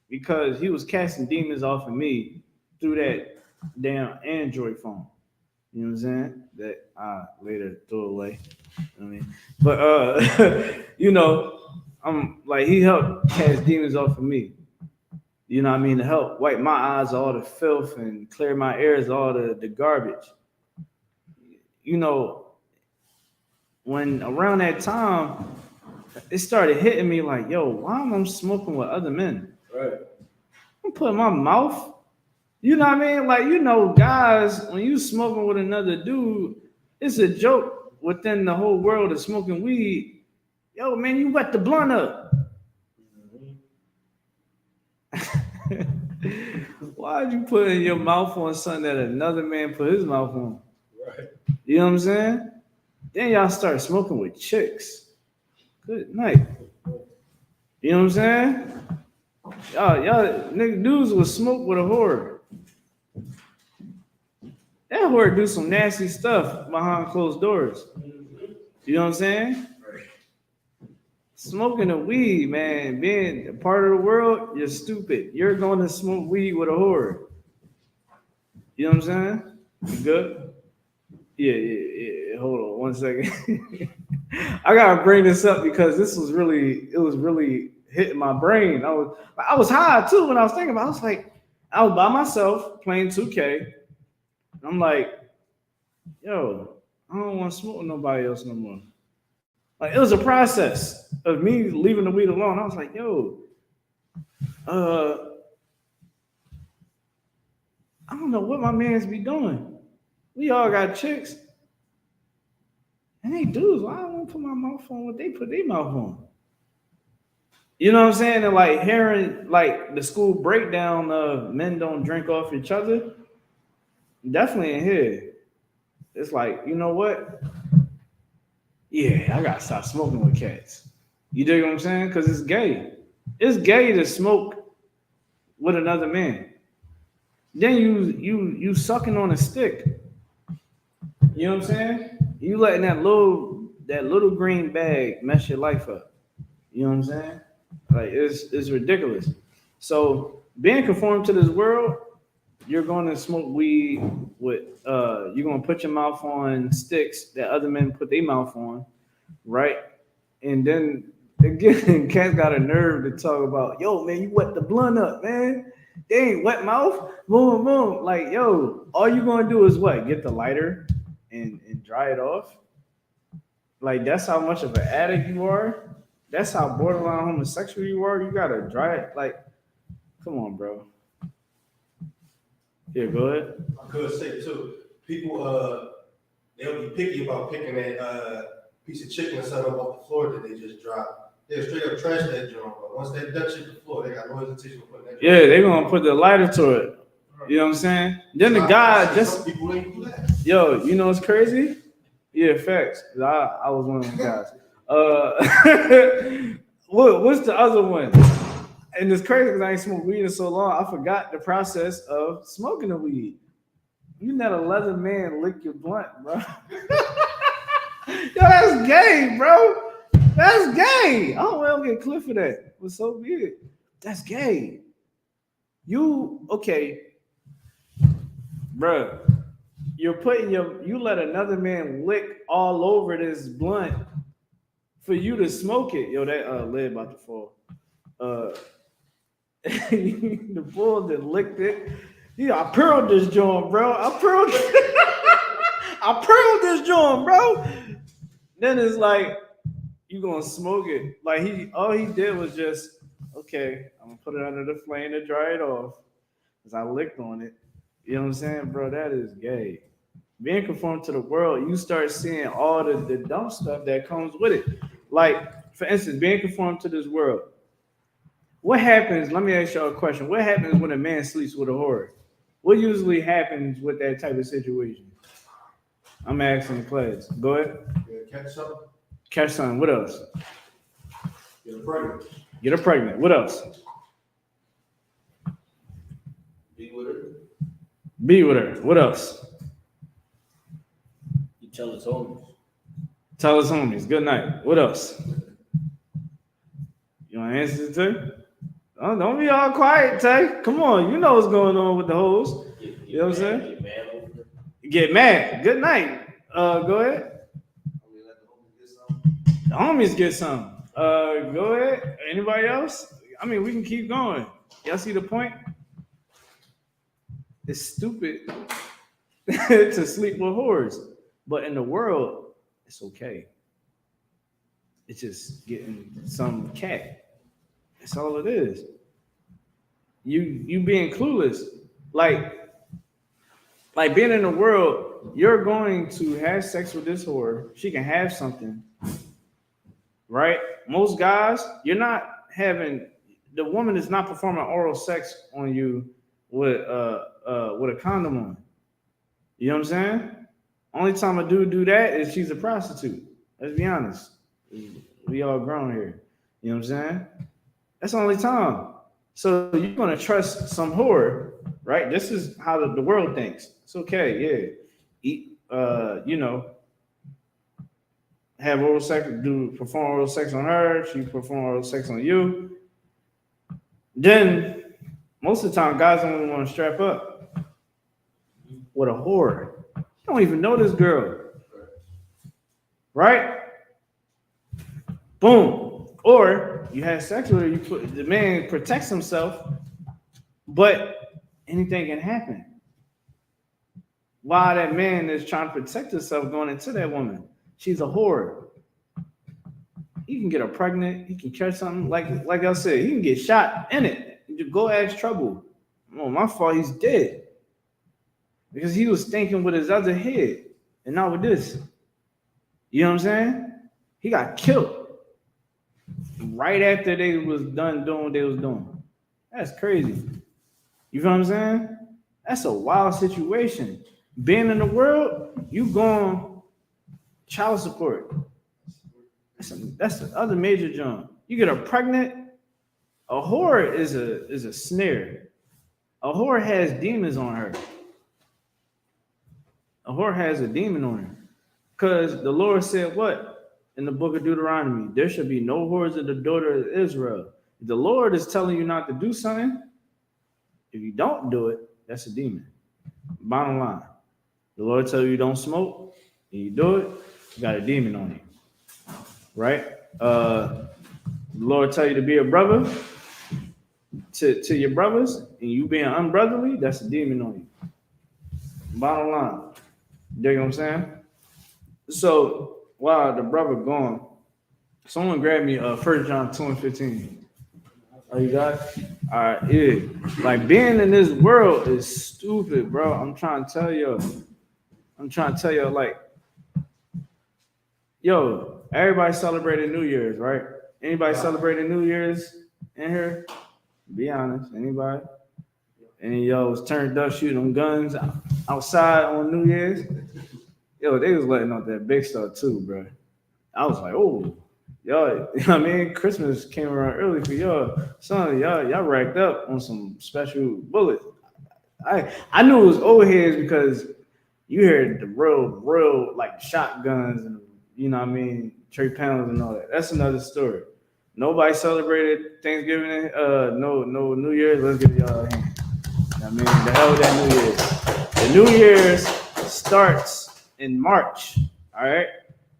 Because he was casting demons off of me through that damn Android phone. You know what I'm saying? That I later threw away. I mean, but you know, I'm like he helped cast demons off of me. You know what I mean? To help wipe my eyes of all the filth and clear my ears of all the garbage. You know, when around that time, it started hitting me like, yo, why am I smoking with other men? Right. I'm putting my mouth. You know what I mean? Like, you know, guys, when you smoking with another dude, it's a joke within the whole world of smoking weed. Yo, man, you wet the blunt up. Why'd you put in your mouth on something that another man put his mouth on? Right. You know what I'm saying? Then y'all start smoking with chicks. Good night. You know what I'm saying? Y'all nigga dudes will smoke with a whore. That whore do some nasty stuff behind closed doors. You know what I'm saying? Right. Smoking a weed, man, being a part of the world, you're stupid. You're going to smoke weed with a whore. You know what I'm saying? You good? Yeah. Hold on 1 second. I gotta bring this up because it was really hitting my brain. I was high too when I was thinking about it. I was like, I was by myself playing 2K. I'm like, yo, I don't want to smoke with nobody else no more. Like, it was a process of me leaving the weed alone. I was like, yo, I don't know what my man's be doing. We all got chicks. And they dudes, why I don't put my mouth on what they put their mouth on? You know what I'm saying? And like hearing like the school breakdown of men don't drink off each other, definitely in here. It's like, you know what? Yeah, I gotta stop smoking with cats. You dig what I'm saying? Because it's gay. It's gay to smoke with another man. Then you sucking on a stick. You know what I'm saying? You letting that little green bag mess your life up. You know what I'm saying? Like it's ridiculous. So being conformed to this world, you're going to smoke weed with you're going to put your mouth on sticks that other men put their mouth on, right? And then again, cats got a nerve to talk about, yo, man, you wet the blunt up, man. They ain't wet mouth. Boom, boom. Like, yo, all you gonna do is what? Get the lighter and dry it off. Like, that's how much of an addict you are. That's how borderline homosexual you are. You gotta dry it. Like, come on, bro. Yeah, go ahead. I could say too, people they'll be picky about picking that piece of chicken or something off the floor that they just dropped. They'll straight up trash that joint, but once they touch it the floor, they got no hesitation putting that. Yeah, they're gonna put the lighter to it. You know what I'm saying? Then the guy just some people ain't do that. yo, you know what's crazy? Yeah, facts. I was one of them guys. What's the other one? And it's crazy because I ain't smoked weed in so long. I forgot the process of smoking the weed. You let a leather man lick your blunt, bro. Yo, that's gay, bro. That's gay. I don't want to get clip for that. But so be it. That's gay. Okay, bro. You let another man lick all over this blunt for you to smoke it. Yo, that lid about to fall. The bull that licked it. Yeah, I pearled this joint, bro. I pearled this joint, bro. Then it's like you gonna smoke it. Like all he did was just, okay, I'm gonna put it under the flame to dry it off. Cause I licked on it. You know what I'm saying, bro? That is gay. Being conformed to the world, you start seeing all the dumb stuff that comes with it. Like, for instance, being conformed to this world. What happens? Let me ask y'all a question. What happens when a man sleeps with a whore? What usually happens with that type of situation? I'm asking the class. Go ahead. Yeah, catch something. Catch something. What else? Get her pregnant. Get her pregnant. What else? Be with her. Be with her. What else? You tell his homies. Tell his homies. Good night. What else? You want to answer it too? Don't be all quiet, Tay. Come on. You know what's going on with the hoes. You know what I'm saying? Get mad over it. Get mad. Good night. Go ahead. The homies get some. Go ahead. Anybody else? I mean, we can keep going. Y'all see the point? It's stupid to sleep with whores, but in the world, it's okay. It's just getting some cat. That's all it is. You being clueless, like being in the world, you're going to have sex with this whore. She can have something, right? Most guys, you're not having, the woman is not performing oral sex on you with a condom on. You know what I'm saying? Only time a dude do that is she's a prostitute. Let's be honest. We all grown here. You know what I'm saying? That's the only time. So you're gonna trust some whore, right? This is how the world thinks. It's okay, yeah. Eat, have oral sex, perform oral sex on her, she perform oral sex on you. Then most of the time, guys don't even want to strap up with a whore. You don't even know this girl, right? Boom. Or you have sex with her, the man protects himself, but anything can happen. While that man is trying to protect himself going into that woman, she's a whore. He can get her pregnant. He can catch something. Like I said, he can get shot in it. You go ask Trouble. Oh, my fault, he's dead. Because he was thinking with his other head and not with this. You know what I'm saying? He got killed right after they was done doing what they was doing. That's crazy. You feel what I'm saying? That's a wild situation. Being in the world, you going child support. That's the other major jump. You get her pregnant. A whore is a snare. A whore has demons on her. A whore has a demon on her. Because the Lord said what? In the book of Deuteronomy, there should be no whores of the daughter of Israel. If the Lord is telling you not to do something, if you don't do it, that's a demon. Bottom line. The Lord tells you don't smoke, and you do it, you got a demon on you. Right? The Lord tell you to be a brother to your brothers, and you being unbrotherly, that's a demon on you. Bottom line. You know what I'm saying? So while the brother gone, someone grabbed me 1 John 2:15. Oh, you got it? All right, yeah. Like being in this world is stupid, bro. I'm trying to tell you, like, yo, everybody celebrated New Year's, right? Anybody celebrated New Year's in here? Be honest, anybody? Any of y'all was turned up shooting them guns outside on New Year's? Yo, they was letting off that big stuff too, bro. I was like, oh, y'all, you know what I mean? Christmas came around early for y'all. Son, y'all racked up on some special bullets. I knew it was old heads because you heard the real like shotguns and you know what I mean, Trey pounds and all that. That's another story. Nobody celebrated Thanksgiving, no New Year's. Let's give y'all a hand. I mean, the hell with that New Year's. The New Year's starts in March, all right?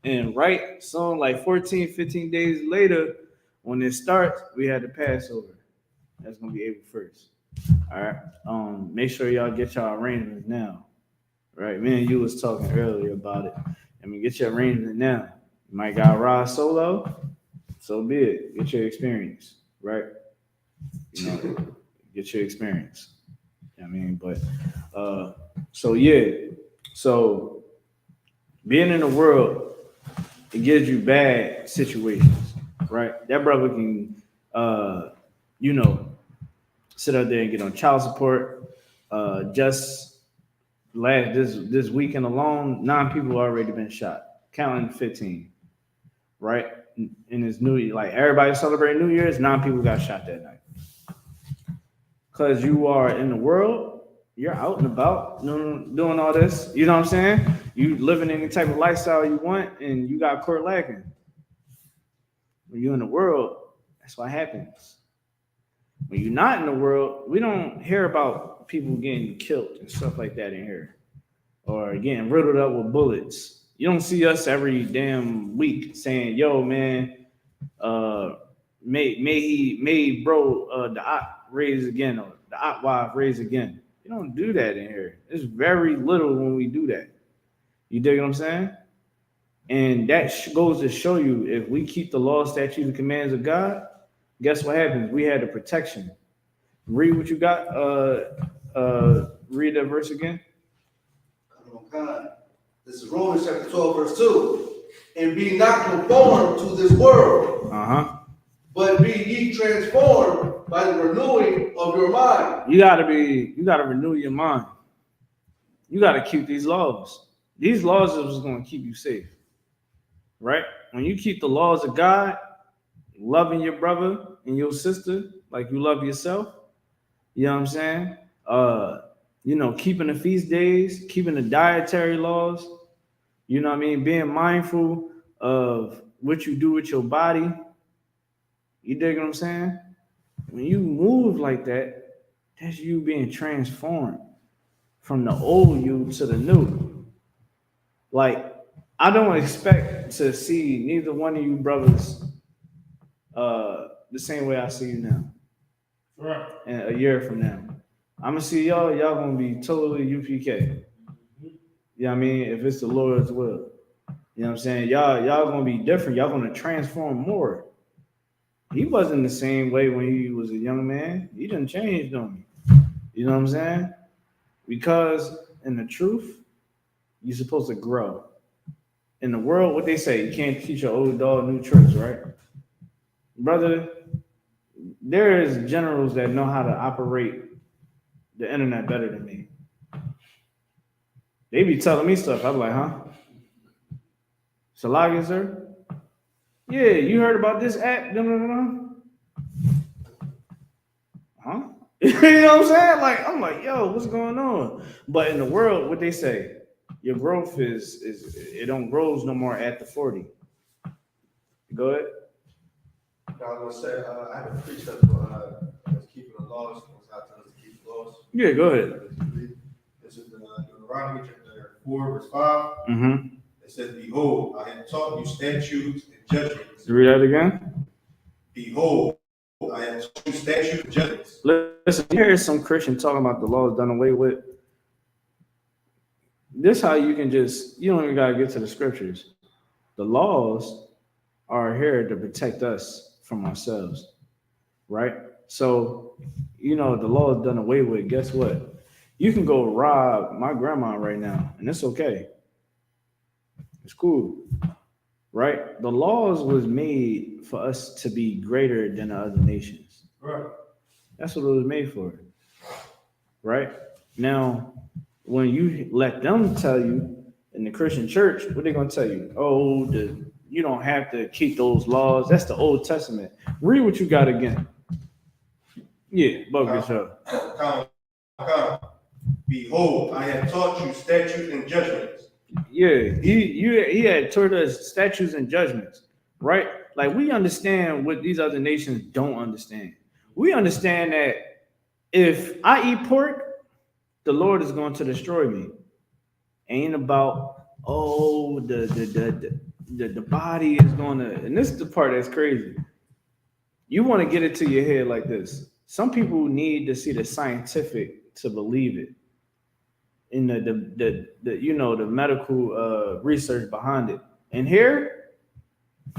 And right soon, like 14, 15 days later, when it starts, we had the Passover. That's going to be April 1st, all right? Make sure y'all get y'all arrangements now, right? Me and you was talking earlier about it. I mean, get your arrangement now. You might got to ride solo, so be it. Get your experience, right? You know, get your experience. I mean, but so yeah, so being in the world, it gives you bad situations, right? That brother can, you know, sit up there and get on child support. Just this weekend alone, 9 people already been shot, counting 15, right? In this new year, like everybody celebrating New Year's, 9 people got shot that night. Because you are in the world, you're out and about doing all this. You know what I'm saying? You living any type of lifestyle you want, and you got caught lacking. When you're in the world, that's what happens. When you're not in the world, we don't hear about people getting killed and stuff like that in here, or getting riddled up with bullets. You don't see us every damn week saying, "Yo, man, may bro the op raise again, or the op wife raise again." You don't do that in here. It's very little when we do that. You dig what I'm saying? And that goes to show you, if we keep the law, statutes, and commands of God, guess what happens? We had the protection. Read what you got. Read that verse again. This is Romans chapter 12, verse 2. And be not conformed to this world, but be ye transformed by the renewing of your mind. You gotta renew your mind. You gotta keep these laws. These laws is what's gonna keep you safe. Right? When you keep the laws of God, loving your brother and your sister like you love yourself, you know what I'm saying? You know, keeping the feast days, keeping the dietary laws, you know what I mean? Being mindful of what you do with your body. You dig what I'm saying? When you move like that, that's you being transformed from the old you to the new. Like, I don't expect to see neither one of you brothers the same way I see you now. Right. And a year from now, I'm gonna see y'all gonna be totally UPK. You know what I mean? If it's the Lord's will. You know what I'm saying? Y'all gonna be different. Y'all gonna transform more. He wasn't the same way when he was a young man. He didn't change on me. You know what I'm saying? Because in the truth, you're supposed to grow. In the world, what they say, you can't teach an old dog new tricks, right? Brother, there is generals that know how to operate the internet better than me. They be telling me stuff. I'm like, huh? Salaga, sir? Yeah, you heard about this app? Huh? You know what I'm saying? Like, I'm like, yo, what's going on? But in the world, what they say, your growth is it don't grows no more at the 40. Go ahead. I was gonna say, I have a precept for keeping the laws. I tell us to keep the laws. Yeah, go ahead. This is Deuteronomy chapter 4, verse 5. Mm-hmm. It says, "Behold, I have taught you statutes and judgments." Read that again. Behold, I have taught you statutes and judgments. Listen, here is some Christian talking about the laws done away with. This how you can you don't even gotta get to the scriptures. The laws are here to protect us from ourselves, right? So, the law is done away with. Guess what? You can go rob my grandma right now, and it's okay. It's cool, right? The laws was made for us to be greater than the other nations. Right. That's what it was made for, right? Now, when you let them tell you in the Christian church, what they gonna tell you? Oh, you don't have to keep those laws. That's the Old Testament. Read what you got again. Yeah, bogus up. Behold, I have taught you statutes and judgments. Yeah, he had taught us statutes and judgments, right? Like we understand what these other nations don't understand. We understand that if I eat pork, the Lord is going to destroy me. Ain't about the body is gonna, and this is the part that's crazy. You want to get it to your head like this. Some people need to see the scientific to believe it. In the medical research behind it. And here,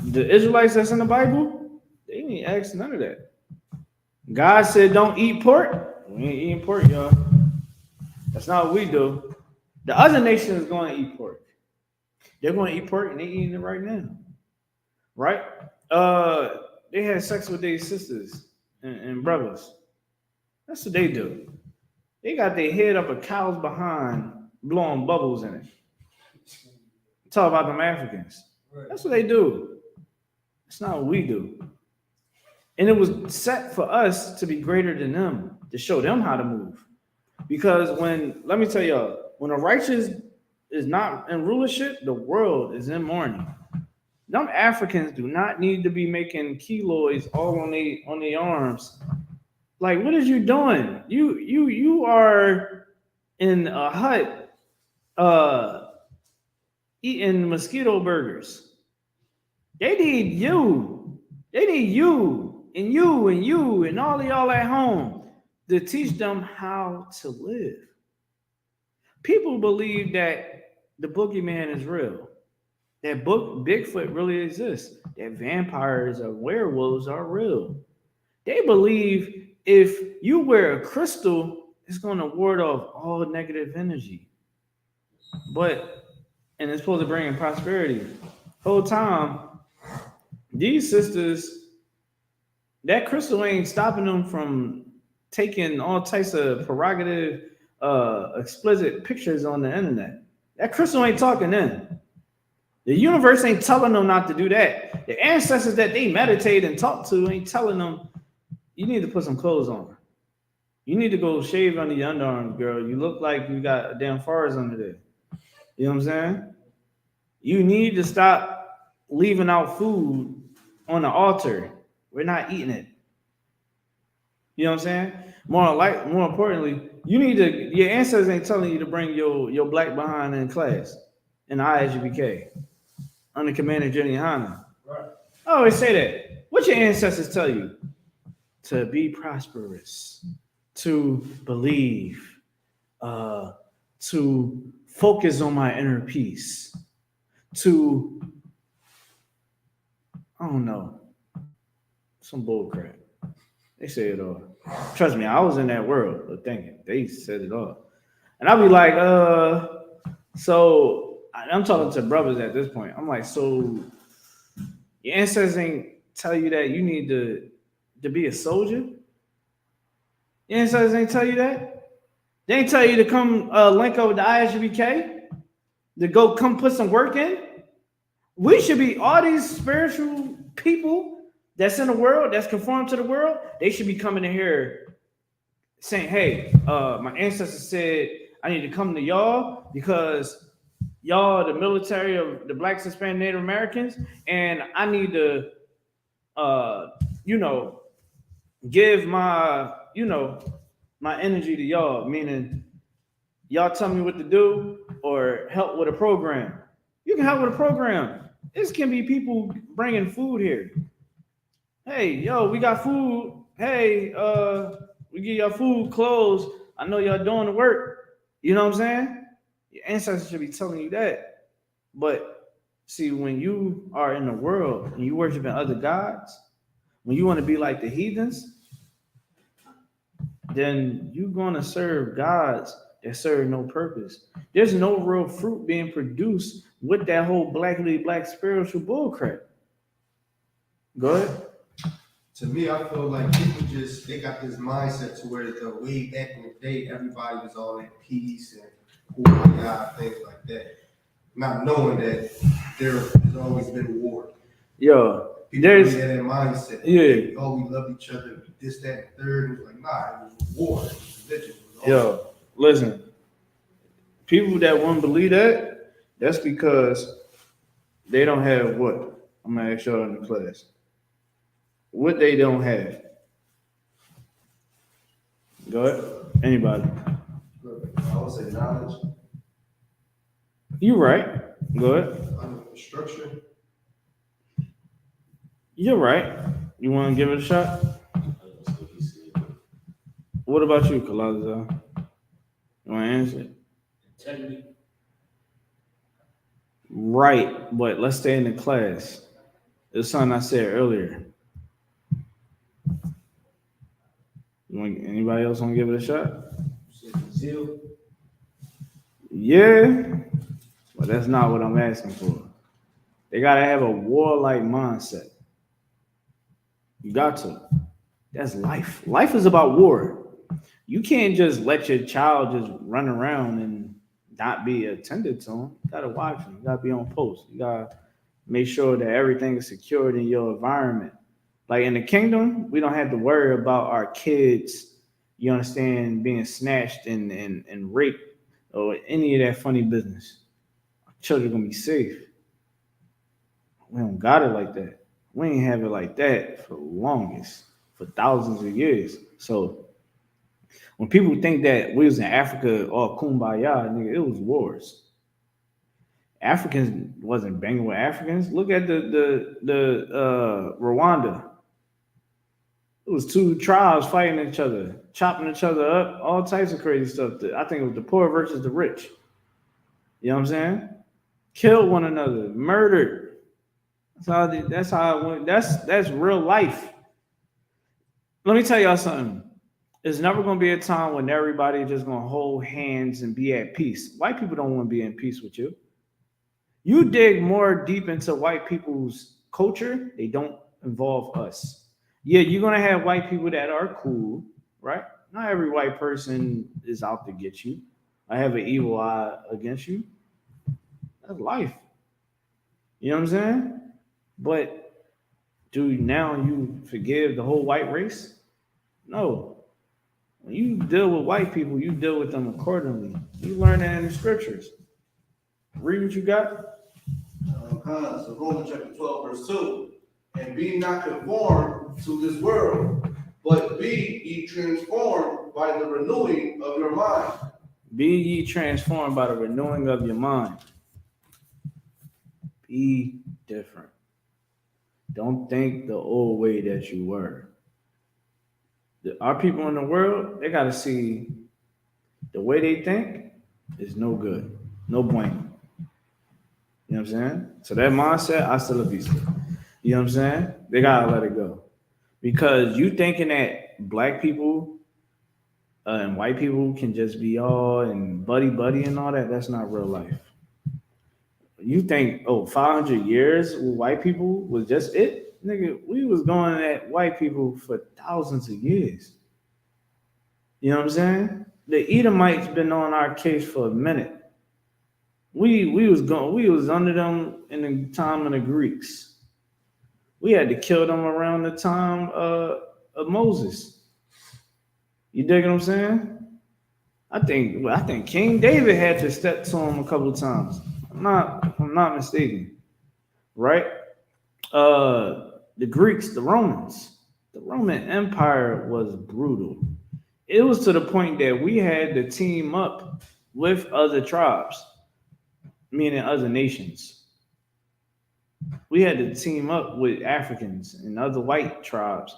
the Israelites that's in the Bible, they ain't ask none of that. God said, "Don't eat pork." We ain't eating pork, y'all. That's not what we do. The other nation is going to eat pork. They're going to eat pork, and they're eating it right now. Right? They had sex with their sisters and brothers. That's what they do. They got their head up a cow's behind, blowing bubbles in it. Talk about them Africans. That's what they do. That's not what we do. And it was set for us to be greater than them, to show them how to move. Because let me tell y'all, when a righteous is not in rulership, the world is in mourning. Them Africans do not need to be making keloids all on their arms. Like, what is you doing? You are in a hut eating mosquito burgers. They need you. They need you and you and you and all of y'all at home to teach them how to live. People believe that the boogeyman is real. That Bigfoot really exists. That vampires or werewolves are real. They believe if you wear a crystal, it's going to ward off all negative energy. And it's supposed to bring in prosperity. Whole time, these sisters, that crystal ain't stopping them from taking all types of prerogative, explicit pictures on the internet. That crystal ain't talking in. The universe ain't telling them not to do that. The ancestors that they meditate and talk to ain't telling them, you need to put some clothes on. You need to go shave under your underarms, girl. You look like you got a damn forest under there. You know what I'm saying? You need to stop leaving out food on the altar. We're not eating it. You know what I'm saying? More importantly, your ancestors ain't telling you to bring your black behind in class in the ISUPK under Commander Jenny Hanna. Right. I always say that. What your ancestors tell you? To be prosperous, to believe, to focus on my inner peace, to, I don't know. Some bull crap. They say it all. Trust me, I was in that world of thinking. They said it all. And I'll be like, so I'm talking to brothers at this point. I'm like, so your ancestors ain't tell you that you need to be a soldier? Your ancestors ain't tell you that? They ain't tell you to come link up with the ISUBK? To go come put some work in? We should be, all these spiritual people that's in the world, that's conformed to the world, they should be coming in here saying, hey, my ancestors said I need to come to y'all because y'all the military of the Blacks, Hispanic, Native Americans, and I need to, give my, my energy to y'all, meaning y'all tell me what to do or help with a program. You can help with a program. This can be people bringing food here. Hey, yo, we got food. Hey, we give y'all food, clothes. I know y'all doing the work. You know what I'm saying? Your ancestors should be telling you that. But see, when you are in the world and you worshiping other gods, when you want to be like the heathens, then you're going to serve gods that serve no purpose. There's no real fruit being produced with that whole blackly black spiritual bullcrap. Go ahead. To me, I feel like people they got this mindset to where the way back in the day, everybody was all at peace and kumbaya, things like that. Not knowing that there has always been war. Yo, people there's that mindset. Yeah. Oh, we love each other, this, that, and third. And it was like, nah, it was war. It was religion. Yo, listen. People that won't believe that, that's because they don't have what? I'm gonna ask y'all in the class. What they don't have. Go ahead. Anybody. I would say knowledge. You're right. Go ahead. Structure. You're right. You want to give it a shot? What about you, Kalazar? You want to answer it? Integrity. Right, but let's stay in the class. It's something I said earlier. Anybody else want to give it a shot? Zeal. Yeah, but that's not what I'm asking for. They gotta have a warlike mindset. You got to. That's life. Life is about war. You can't just let your child just run around and not be attended to him. You gotta watch him. You gotta be on post. You gotta make sure that everything is secured in your environment. Like in the kingdom, we don't have to worry about our kids, you understand, being snatched and raped or any of that funny business. Our children are gonna be safe. We don't got it like that. We ain't have it like that for the longest, for thousands of years. So when people think that we was in Africa all kumbaya, nigga, it was wars. Africans wasn't banging with Africans. Look at the Rwanda. It was two tribes fighting each other, chopping each other up, all types of crazy stuff. I think it was the poor versus the rich. You know what I'm saying? Killed one another, murdered. That's how it went. That's real life. Let me tell y'all something. There's never gonna be a time when everybody just gonna hold hands and be at peace. White people don't want to be in peace with you. You dig more deep into white people's culture, they don't involve us. Yeah, you're gonna have white people that are cool, right? Not every white person is out to get you. I have an evil eye against you. That's life. You know what I'm saying? But do now you forgive the whole white race? No. When you deal with white people, you deal with them accordingly. You learn that in the scriptures. Read what you got. So Romans chapter 12, verse 2. And be not conformed to this world, but be ye transformed by the renewing of your mind. Be ye transformed by the renewing of your mind. Be different. Don't think the old way that you were. Our people in the world, they got to see the way they think is no good. No bueno. You know what I'm saying? So that mindset, hasta la vista. You know what I'm saying? They got to let it go. Because you thinking that black people and white people can just be all and buddy and all that, that's not real life. You think, 500 years with white people was just it? Nigga, we was going at white people for thousands of years. You know what I'm saying? The Edomites been on our case for a minute. We was under them in the time of the Greeks. We had to kill them around the time of Moses. You dig what I'm saying? I think King David had to step to him a couple of times. If I'm not mistaken. Right? The Greeks, the Roman Empire was brutal. It was to the point that we had to team up with other tribes, meaning other nations. We had to team up with Africans and other white tribes,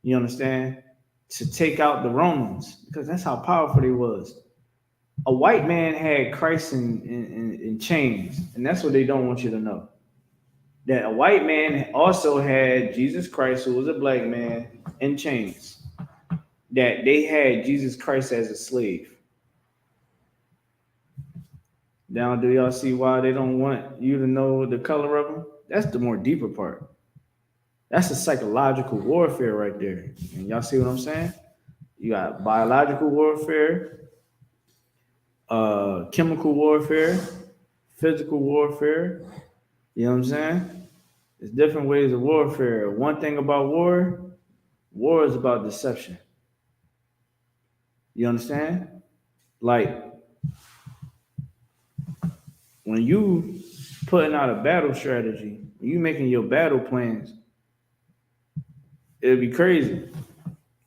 you understand, to take out the Romans, because that's how powerful they was. A white man had Christ in chains, and that's what they don't want you to know. That a white man also had Jesus Christ, who was a black man, in chains. That they had Jesus Christ as a slave. Now, do y'all see why they don't want you to know the color of them? That's the more deeper part. That's a psychological warfare right there. And y'all see what I'm saying? You got biological warfare, chemical warfare, physical warfare. You know what I'm saying? There's different ways of warfare. One thing about war is about deception. You understand? Like, when you putting out a battle strategy, when you making your battle plans, it'd be crazy.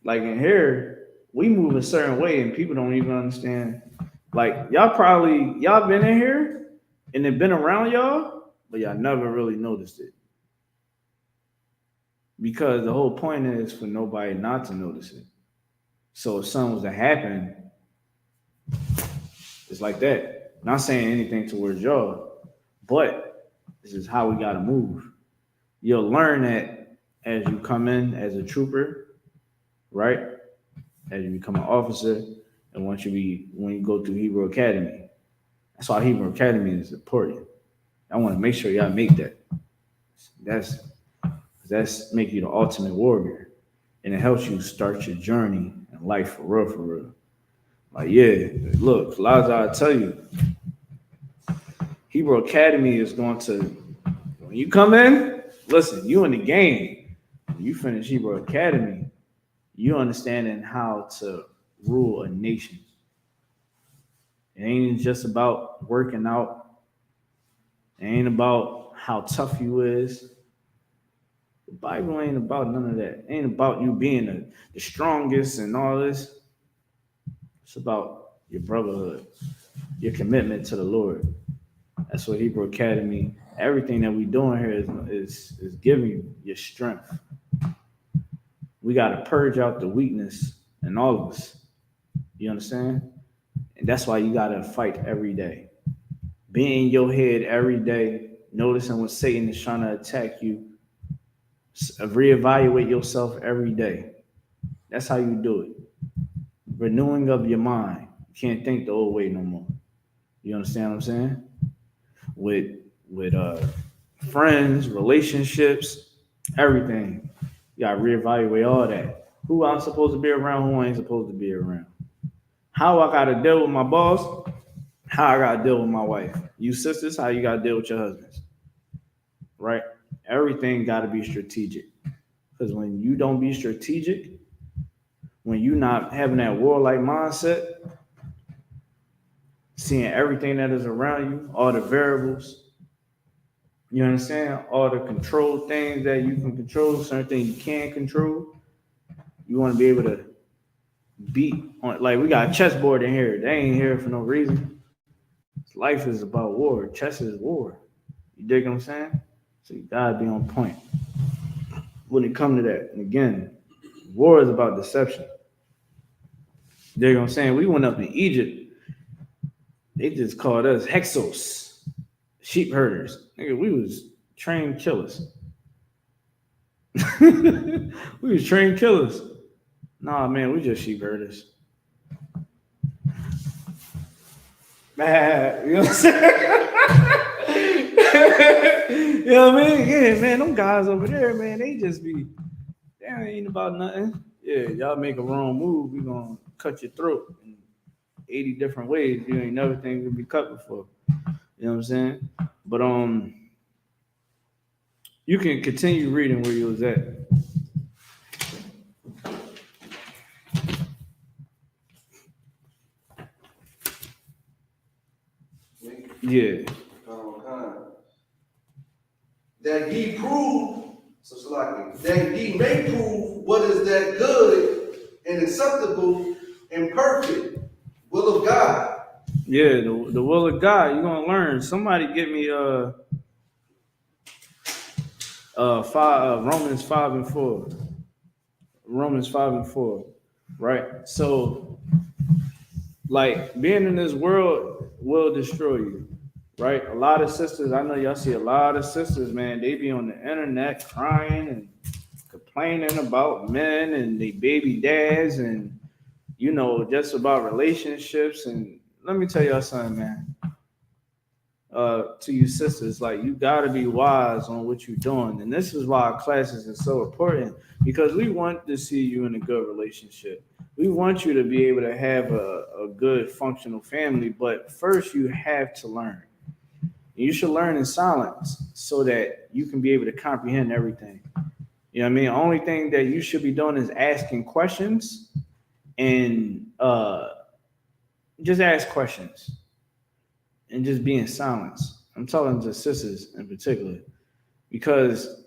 Like in here, we move a certain way and people don't even understand. Like y'all been in here and it been around y'all, but y'all never really noticed it. Because the whole point is for nobody not to notice it. So if something was to happen, it's like that. Not saying anything towards y'all, but this is how we gotta move. You'll learn that as you come in as a trooper, right? As you become an officer, and when you go through Hebrew Academy. That's why Hebrew Academy is important. I want to make sure y'all make that. That's make you the ultimate warrior. And it helps you start your journey in life for real. Like, yeah, look, Laza, I tell you, Hebrew Academy is going to, when you come in, listen, you in the game. When you finish Hebrew Academy, you understanding how to rule a nation. It ain't just about working out. It ain't about how tough you is. The Bible ain't about none of that. It ain't about you being the strongest and all this. It's about your brotherhood, your commitment to the Lord. That's what Hebrew Academy, everything that we doing here is giving you your strength. We got to purge out the weakness in all of us. You understand? And that's why you got to fight every day. Be in your head every day, noticing when Satan is trying to attack you. Reevaluate yourself every day. That's how you do it. Renewing of your mind. You can't think the old way no more. You understand what I'm saying? With friends, relationships, everything. You gotta reevaluate all that. Who I'm supposed to be around, who I ain't supposed to be around. How I gotta deal with my boss, how I gotta deal with my wife. You sisters, how you gotta deal with your husbands. Right? Everything gotta be strategic. Because when you don't be strategic, when you not having that warlike mindset, seeing everything that is around you, all the variables, you understand? All the control things that you can control, certain things you can't control. You want to be able to beat on, like we got a chessboard in here. They ain't here for no reason. Life is about war. Chess is war. You dig what I'm saying? So you gotta be on point when it comes to that. And again, war is about deception. You dig what I'm saying? We went up in Egypt. They just called us Hexos, sheep herders. Nigga, we was trained killers. We was trained killers. Nah, man, we just sheep herders. Man, you know what I'm saying? You know what I mean? Yeah, man, them guys over there, man, they just be, they ain't about nothing. Yeah, y'all make a wrong move, we gonna cut your throat in 80 different ways. You ain't never think you'd be cut before. You know what I'm saying? But you can continue reading where you was at. Yeah. That ye prove, so it's like that ye may prove what is that good and acceptable and perfect will of God. Yeah, the will of God. You're gonna learn. Somebody give me Romans 5:4. Romans 5:4. Right? So like being in this world will destroy you. Right? A lot of sisters, I know y'all see a lot of sisters, man, they be on the internet crying and complaining about men and they baby dads and just about relationships. And let me tell y'all something, man. To you sisters, like you gotta be wise on what you're doing. And this is why our classes are so important, because we want to see you in a good relationship. We want you to be able to have a good functional family, but first you have to learn. You should learn in silence so that you can be able to comprehend everything. You know what I mean? The only thing that you should be doing is asking questions and just ask questions and just be in silence. I'm talking to sisters in particular because,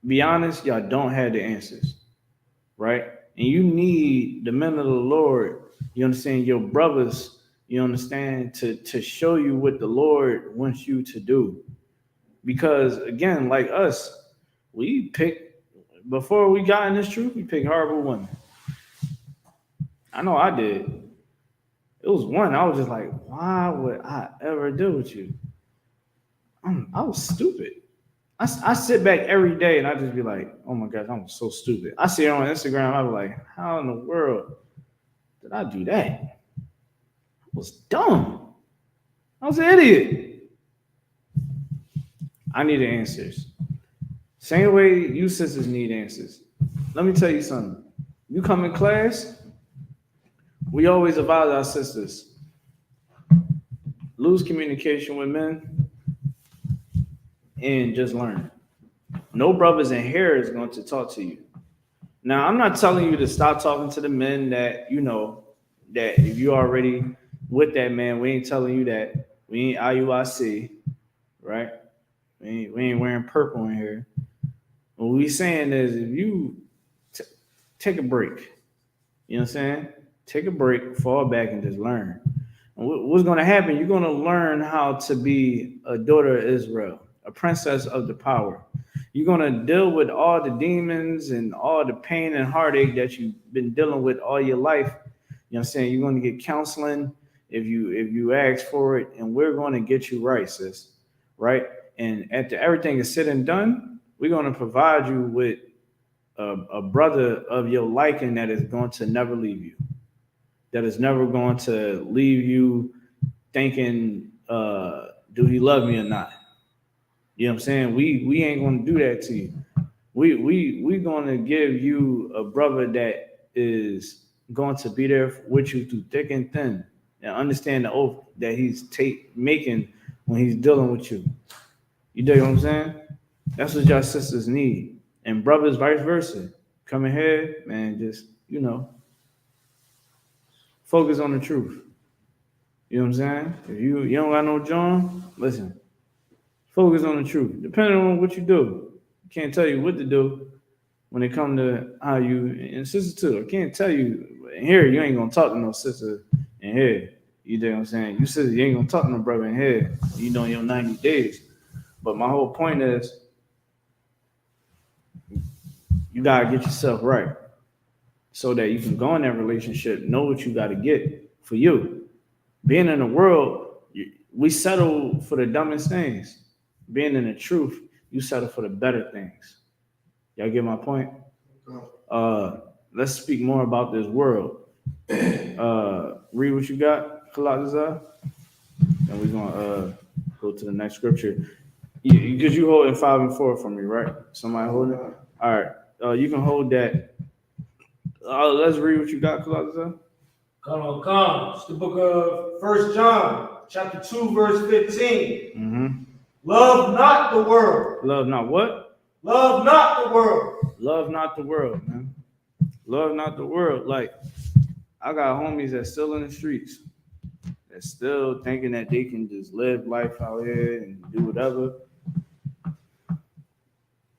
be honest, y'all don't have the answers, right? And you need the men of the Lord, you understand, your brothers, you understand, to show you what the Lord wants you to do. Because, again, like us, we pick, before we got in this truth, we picked horrible women. I know I did. It was one, I was just like, why would I ever deal with you? I was stupid. I sit back every day and I just be like, oh my gosh, I'm so stupid. I see her on Instagram, I was like, how in the world did I do that? I was dumb. I was an idiot. I needed answers. Same way you sisters need answers. Let me tell you something. You come in class, we always advise our sisters, lose communication with men and just learn. No brothers in here is going to talk to you. Now, I'm not telling you to stop talking to the men that, that if you already with that man, we ain't telling you that. We ain't IUIC, right? We ain't wearing purple in here. What we saying is if you take a break, you know what I'm saying? Take a break, fall back, and just learn. And what's going to happen? You're going to learn how to be a daughter of Israel, a princess of the power. You're going to deal with all the demons and all the pain and heartache that you've been dealing with all your life. You know what I'm saying? You're going to get counseling if you ask for it, and we're going to get you right, sis. Right? And after everything is said and done, we're going to provide you with a brother of your liking that is going to never leave you, that is never going to leave you thinking, do he love me or not? You know what I'm saying? We ain't going to do that to you. We going to give you a brother that is going to be there with you through thick and thin and understand the oath that he's making when he's dealing with you. You dig what I'm saying? That's what y'all sisters need. And brothers, vice versa. Come ahead, man, just, focus on the truth. You know what I'm saying? If you don't got no John, listen. Focus on the truth. Depending on what you do. I can't tell you what to do when it comes to how you, and sister too. I can't tell you, in here, you ain't going to talk to no sister in here. You know what I'm saying? You sister, you ain't going to talk to no brother in here. You doing your 90 days. But my whole point is, you got to get yourself right so that you can go in that relationship, know what you got to get for you. Being in the world, we settle for the dumbest things. Being in the truth, you settle for the better things. Y'all get my point? Let's speak more about this world. Read what you got, Kalazar. And we're gonna go to the next scripture. Because you holding 5 and 4 from me, right? Somebody holding it? All right. You can hold that. Let's read what you got, Kalazar. Come. It's the book of 1 John, chapter 2, verse 15. Mm-hmm. Love not the world. Love not what? Love not the world. Love not the world, man. Love not the world. Like, I got homies that's still in the streets. That's still thinking that they can just live life out here and do whatever.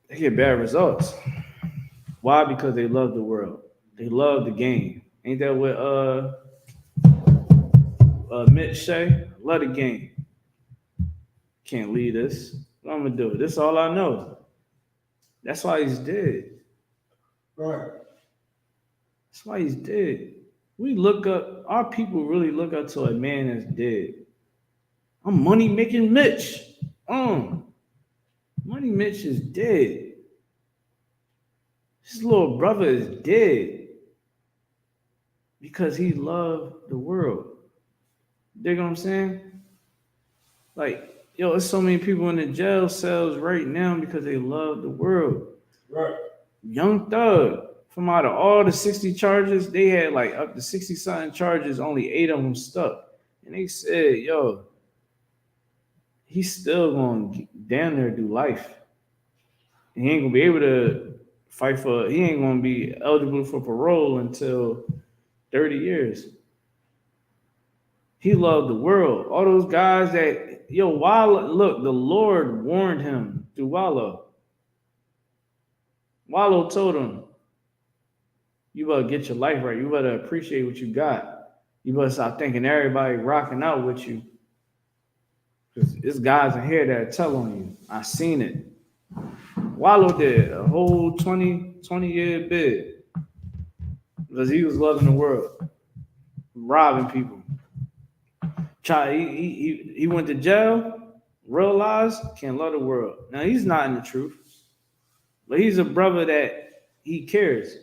They get bad results. Why? Because they love the world. They love the game. Ain't that what Mitch say? Love the game. Can't lead us. What I'm gonna do? This is all I know. That's why he's dead. Right. That's why he's dead. We look up, our people really look up to a man that's dead. I'm money making Mitch. Money Mitch is dead. His little brother is dead because he loved the world. Dig what I'm saying? Like, yo, there's so many people in the jail cells right now because they love the world. Right. Young Thug, from out of all the 60 charges, they had like up to 60-something charges, only 8 of them stuck. And they said, yo, he's still going to down there do life. He ain't going to be able to fight for, he ain't going to be eligible for parole until 30 years. He loved the world. All those guys that, yo, Wallow, look, the Lord warned him through Wallow. Wallow told him, you better get your life right. You better appreciate what you got. You better stop thinking everybody rocking out with you. Because there's guys in here that are telling you. I seen it. Wallow did a whole 20-year bid because he was loving the world, robbing people. He went to jail, realized can't love the world. Now he's not in the truth, but he's a brother that he cares.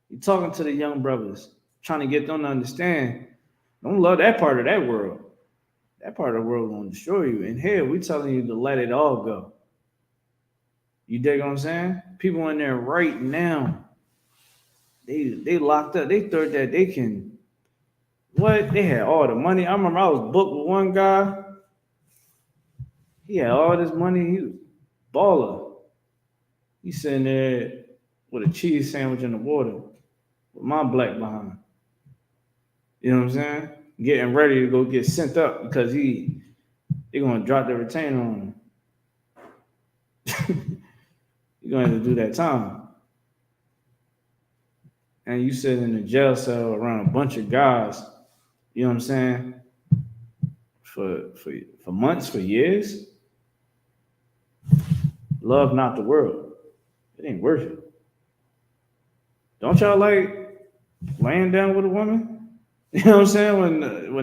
He's talking to the young brothers, trying to get them to understand. Don't love that part of that world. That part of the world gonna destroy you. And here we telling you to let it all go. You dig what I'm saying? People in there right now, they locked up. They thought that they can. What? They had all the money. I remember I was booked with one guy. He had all this money. He was baller. He's sitting there with a cheese sandwich in the water with my black behind. You know what I'm saying? Getting ready to go get sent up because they're gonna drop the retainer on him. You're gonna have to do that time. And you sit in a jail cell around a bunch of guys, you know what I'm saying? For months, for years. Love not the world. It ain't worth it. Don't y'all like laying down with a woman? You know what I'm saying?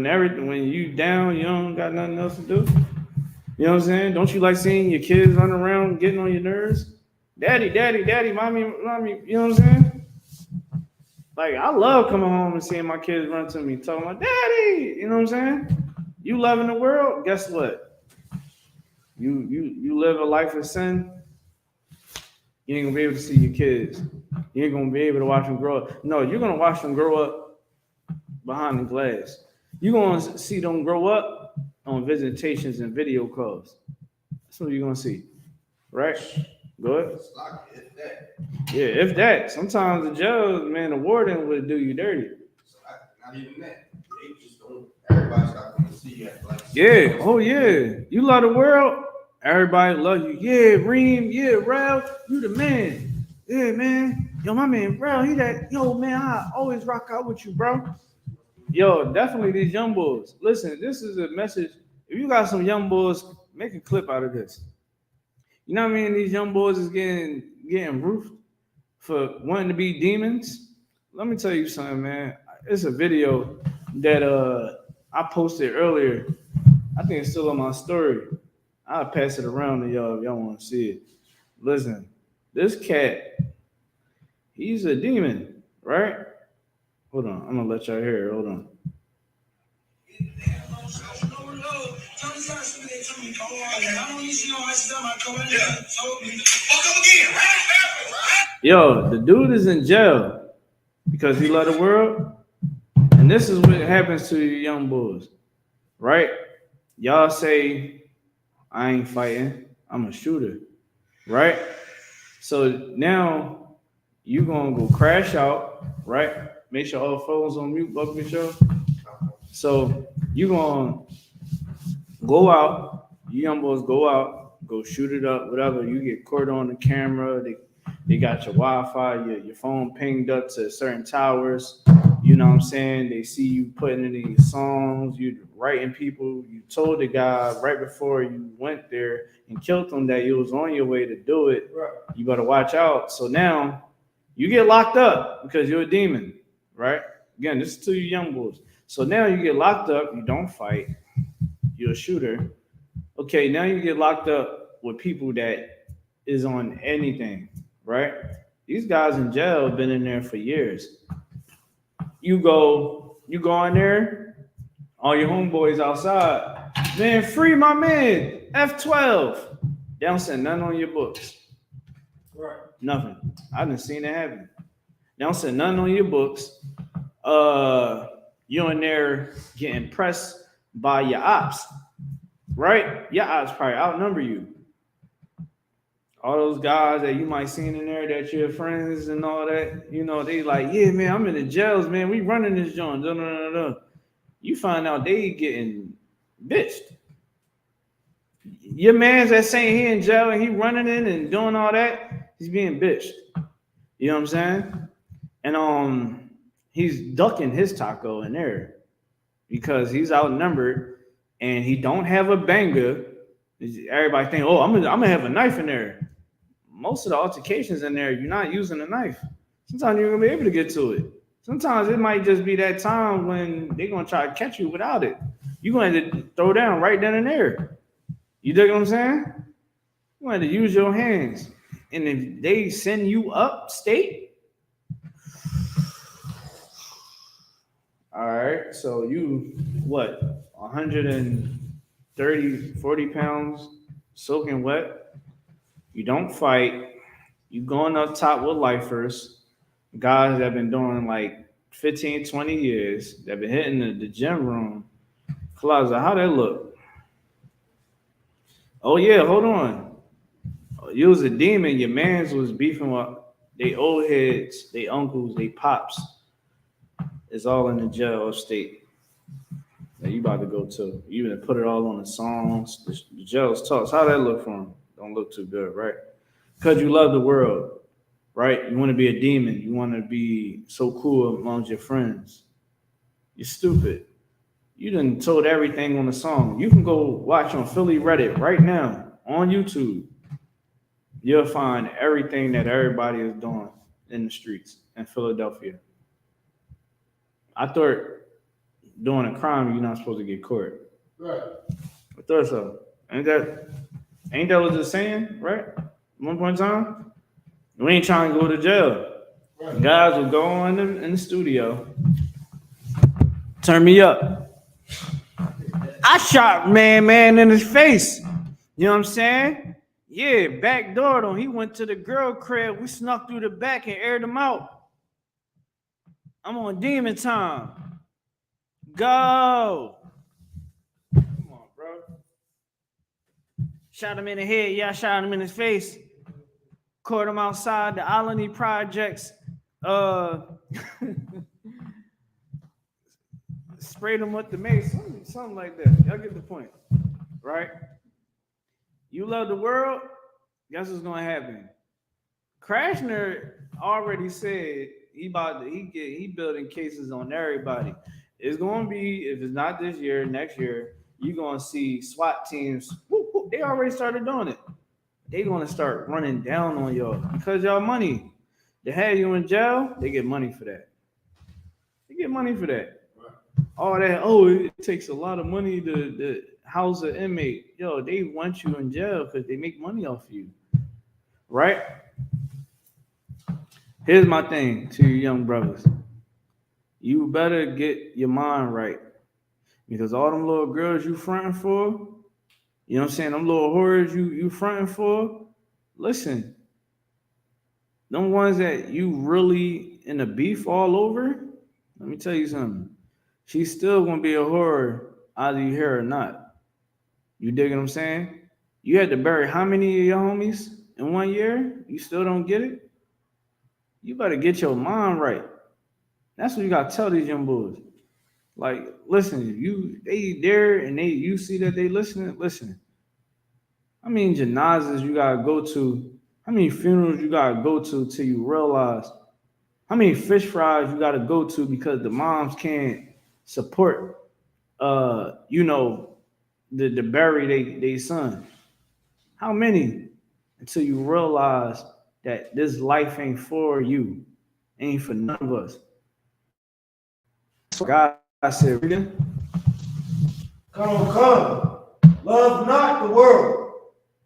When you down, you don't got nothing else to do. You know what I'm saying? Don't you like seeing your kids running around getting on your nerves? Daddy, mommy, you know what I'm saying? Like, I love coming home and seeing my kids run to me, talking like, Daddy, you know what I'm saying? You loving the world? Guess what? You live a life of sin, you ain't gonna be able to see your kids. You ain't gonna be able to watch them grow up. No, you're gonna watch them grow up behind the glass. You're gonna see them grow up on visitations and video calls. That's what you're gonna see. Right? Go ahead. If that. Yeah, if that. Sometimes the judge, man, the warden would do you dirty. So not even that. They just don't. Everybody's not going to see you. Like, Yeah. Oh yeah. You love the world. Everybody love you. Yeah, Reem. Yeah, Ralph. You the man. Yeah, man. Yo, my man, Ralph. He that. Yo, man. I always rock out with you, bro. Yo, definitely these young boys. Listen, this is a message. If you got some young boys, make a clip out of this. You know what I mean? These young boys is getting roofed for wanting to be demons. Let me tell you something, man. It's a video that I posted earlier. I think it's still on my story. I'll pass it around to y'all if y'all want to see it. Listen, This cat, he's a demon, right? Hold on, I'm gonna let y'all hear it. Hold on. Yo, the dude is in jail because he loved the world. And this is what happens to you young boys, right? Y'all say, I ain't fighting, I'm a shooter, right? So now you gonna go crash out, right? Make sure all phones on mute, Buck Michelle. So you gonna go out, you young boys go out, go shoot it up, whatever. You get caught on the camera. They got your Wi-Fi, your phone pinged up to certain towers. You know what I'm saying? They see you putting it in your songs, you writing people. You told the guy right before you went there and killed him that you was on your way to do it. Right. You better watch out. So now you get locked up because you're a demon, right? Again, this is to you young boys. So now you get locked up, you don't fight, you're a shooter. Okay, now you get locked up with people that is on anything, right? These guys in jail have been in there for years. You go in there, all your homeboys outside, man, free my man, F12. They don't send nothing on your books. Right. Nothing. I done seen it happen. They don't send nothing on your books. You're in there getting pressed by your ops, right? Your ops probably outnumber you. All those guys that you might seen in there that your friends and all that, you know, they like, yeah, man, I'm in the jails, man. We running this joint. You find out they getting bitched. Your man's that saying he in jail and he running in and doing all that, he's being bitched. You know what I'm saying? And he's ducking his taco in there because he's outnumbered and he don't have a banger. Everybody think, oh, I'm gonna have a knife in there. Most of the altercations in there, you're not using a knife. Sometimes you're gonna be able to get to it. Sometimes it might just be that time when they're gonna try to catch you without it. You're going to throw down right then and there. You dig what I'm saying? You're going to use your hands. And if they send you upstate, all right, so you, what, 130, 40 pounds soaking wet. You don't fight. You going up top with lifers. Guys that have been doing like 15, 20 years, that been hitting the gym room. Closet, how that look? Oh, yeah, hold on. You was a demon. Your mans was beefing with they old heads, they uncles, they pops. It's all in the jail upstate that you about to go to. You even put it all on the songs. The jail's talks. How that look for them? Don't look too good, right? Because you love the world, right? You want to be a demon. You want to be so cool amongst your friends. You're stupid. You done told everything on the song. You can go watch on Philly Reddit right now on YouTube. You'll find everything that everybody is doing in the streets in Philadelphia. I thought doing a crime, you're not supposed to get caught. Right. I thought so. Ain't that what they're saying, right? At one point in time, we ain't trying to go to jail. Right. Guys will go on in the studio, turn me up. I shot man in his face. You know what I'm saying? Yeah, back door though. He went to the girl crib. We snuck through the back and aired him out. I'm on demon time. Go. Come on, bro. Shot him in the head. Yeah, I shot him in his face. Caught him outside the Alany Projects. Sprayed him with the mace. Something like that. Y'all get the point, right? You love the world. Guess what's gonna happen? Krashner already said he building cases on everybody. It's gonna be, if it's not this year, next year, you're gonna see SWAT teams. Whoop, whoop, they already started doing it. They're gonna start running down on y'all because y'all money. They have you in jail, they get money for that. They get money for that. All that, it takes a lot of money to house an inmate. Yo, they want you in jail because they make money off you. Right? Here's my thing to you young brothers. You better get your mind right. Because all them little girls you fronting for, you know what I'm saying, them little whores you fronting for, listen, them ones that you really in the beef all over, let me tell you something. She's still gonna be a whore, either you hear or not. You dig what I'm saying? You had to bury how many of your homies in 1 year? You still don't get it? You better get your mind right. That's what you gotta tell these young boys. Like, listen, they there and you see that they listening. Listen, how many janazas you gotta go to? How many funerals you gotta go to till you realize how many fish fries you gotta go to because the moms can't support the bury they son. How many? Until you realize that this life ain't for you, ain't for none of us. God said, Come. Love not the world,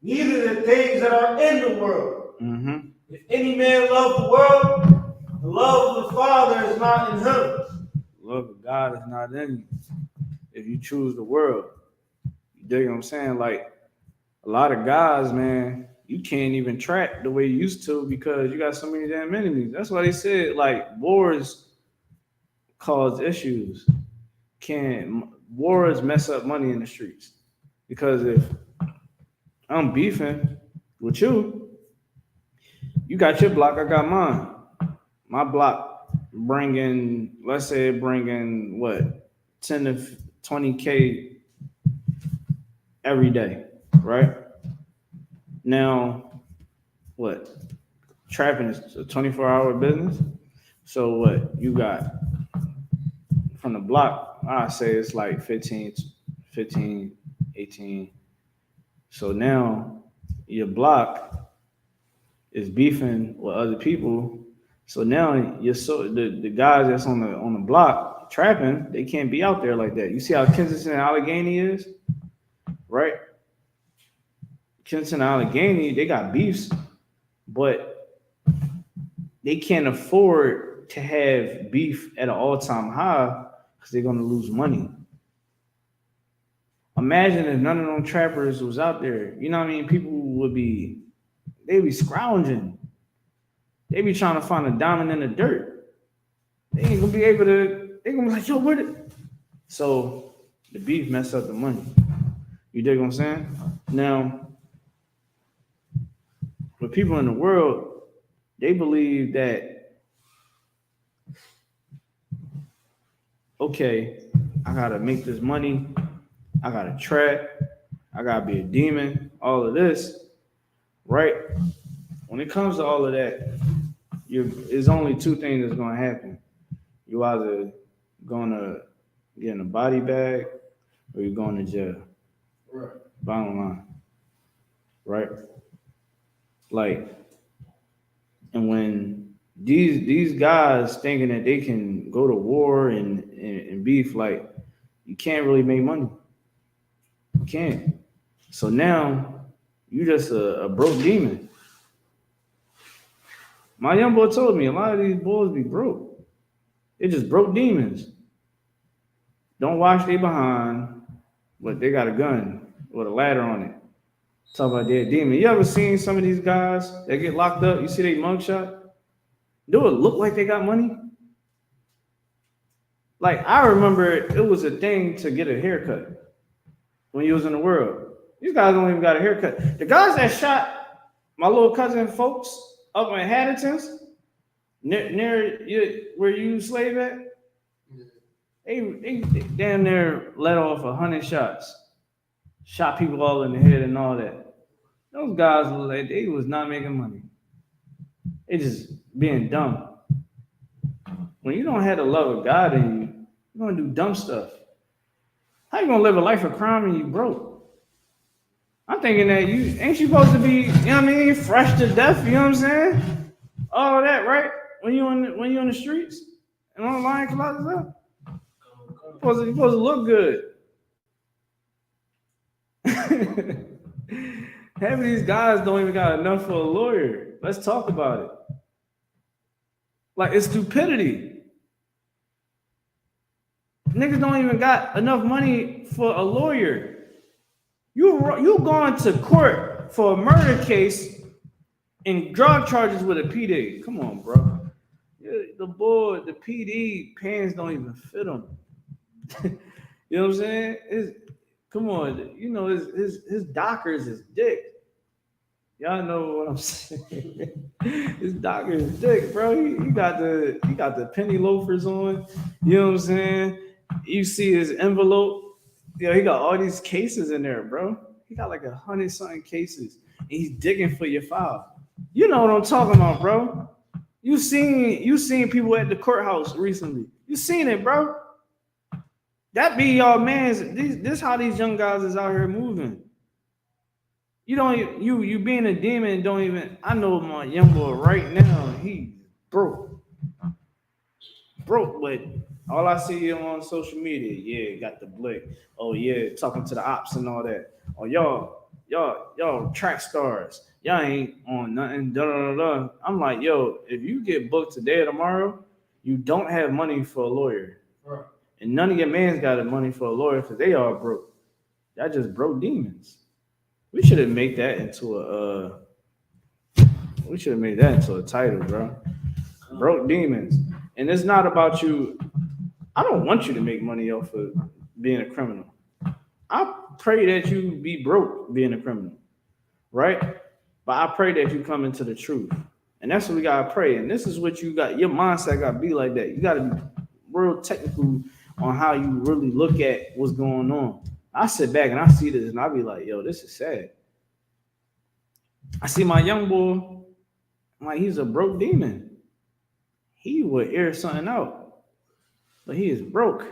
neither the things that are in the world. mm-hmm. If any man love the world, the love of the Father is not in him. Love of God is not in you. If you choose the world, you dig what I'm saying? Like a lot of guys, man, you can't even track the way you used to because you got so many damn enemies. That's why they said like wars cause issues. Wars mess up money in the streets? Because if I'm beefing with you, you got your block, I got mine. My block let's say bringing what, 10 to 20K every day, right? Now, what? Trapping is a 24-hour business. So what you got from the block? I say it's like 15, 18. So now your block is beefing with other people. So now the guys that's on the block trapping, they can't be out there like that. You see how Kensington and Allegheny is, right? Kensington and Allegheny, they got beefs, but they can't afford to have beef at an all-time high because they're gonna lose money. Imagine if none of them trappers was out there. You know what I mean? They'd be scrounging. They be trying to find a diamond in the dirt. They ain't gonna be able to. They gonna be like, yo, where the? So the beef messed up the money. You dig what I'm saying? Now, for people in the world, they believe that, okay, I gotta make this money. I gotta trap. I gotta be a demon. All of this, right? When it comes to all of that, there's only two things that's gonna happen. You either gonna get in a body bag or you're going to jail. Right. Bottom line. Right? Like, and when these guys thinking that they can go to war and beef, like, you can't really make money. You can't. So now you just a broke demon. My young boy told me a lot of these boys be broke. They just broke demons. Don't wash they behind, but they got a gun with a ladder on it. Talk about their demon. You ever seen some of these guys that get locked up? You see they mugshot? Do it look like they got money? Like, I remember it was a thing to get a haircut when you was in the world. These guys don't even got a haircut. The guys that shot my little cousin folks up in Haddington's, near where you slave at, they damn near let off 100 shots. Shot people all in the head and all that. Those guys was like, they was not making money. They just being dumb. When you don't have the love of God in you, you're gonna do dumb stuff. How you gonna live a life of crime and you broke? I'm thinking that you ain't supposed to be, you know what I mean, fresh to death, you know what I'm saying? All that, right? When you on the streets and on the line closets up. You're supposed to look good. Half of these guys don't even got enough for a lawyer. Let's talk about it. Like, it's stupidity. Niggas don't even got enough money for a lawyer. You going to court for a murder case and drug charges with a PD. Come on, bro. The PD pants don't even fit him. You know what I'm saying? Come on. You know, his Dockers is dick. Y'all know what I'm saying. His Dockers is dick, bro. He got the penny loafers on. You know what I'm saying? You see his envelope. Yo, he got all these cases in there, bro. He got like 100-something cases. And he's digging for your file. You know what I'm talking about, bro. You seen people at the courthouse recently. You seen it, bro. That be y'all man's. This how these young guys is out here moving. You being a demon don't even. I know my young boy right now. He broke, but all I see him on social media. Yeah, got the blick. Oh yeah, talking to the ops and all that. Oh y'all track stars. Y'all ain't on nothing. Da, da, da, da. I'm like, yo, if you get booked today or tomorrow, you don't have money for a lawyer. Right. And none of your mans got the money for a lawyer because they all broke. Y'all just broke demons. We should have made that into a title, bro. Broke demons. And it's not about you. I don't want you to make money off of being a criminal. I pray that you be broke being a criminal, right? But I pray that you come into the truth. And that's what we gotta pray. And this is what you got. Your mindset gotta be like that. You gotta be real technical on how you really look at what's going on. I sit back and I see this and I be like, yo, this is sad. I see my young boy, like he's a broke demon. He would air something out, but he is broke.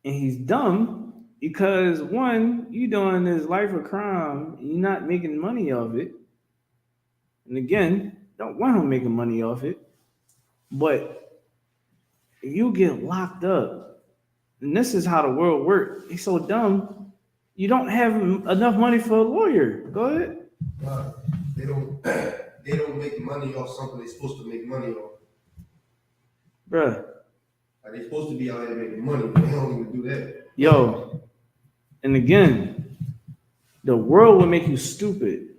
And he's dumb because one, you doing this life of crime, and you're not making money off it. And again, don't want him making money off it. But if you get locked up, and this is how the world works, he's so dumb, you don't have enough money for a lawyer. Go ahead. They don't make money off something they're supposed to make money off. Bruh. Like they're supposed to be out here making money, but they don't even do that. Yo, and again, the world will make you stupid.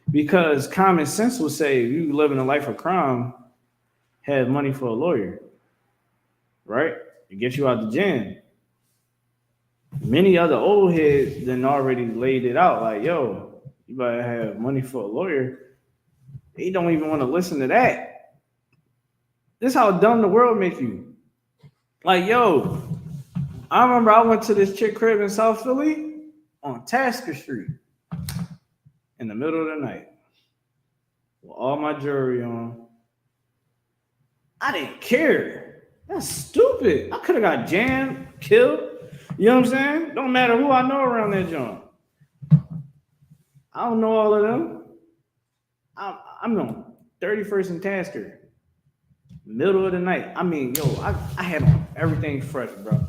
Because common sense will say, if you live in a life of crime, have money for a lawyer, right? To get you out the jam. Many other old heads then already laid it out, like, yo, you better have money for a lawyer. They don't even want to listen to that. This is how dumb the world make you. Like, yo, I remember I went to this chick crib in South Philly on Tasker Street in the middle of the night with all my jewelry on. I didn't care. That's stupid. I could have got jammed, killed. You know what I'm saying? Don't matter who I know around that joint. I don't know all of them. I'm on 31st and Tasker. Middle of the night. I mean, yo, I had on everything fresh, bro.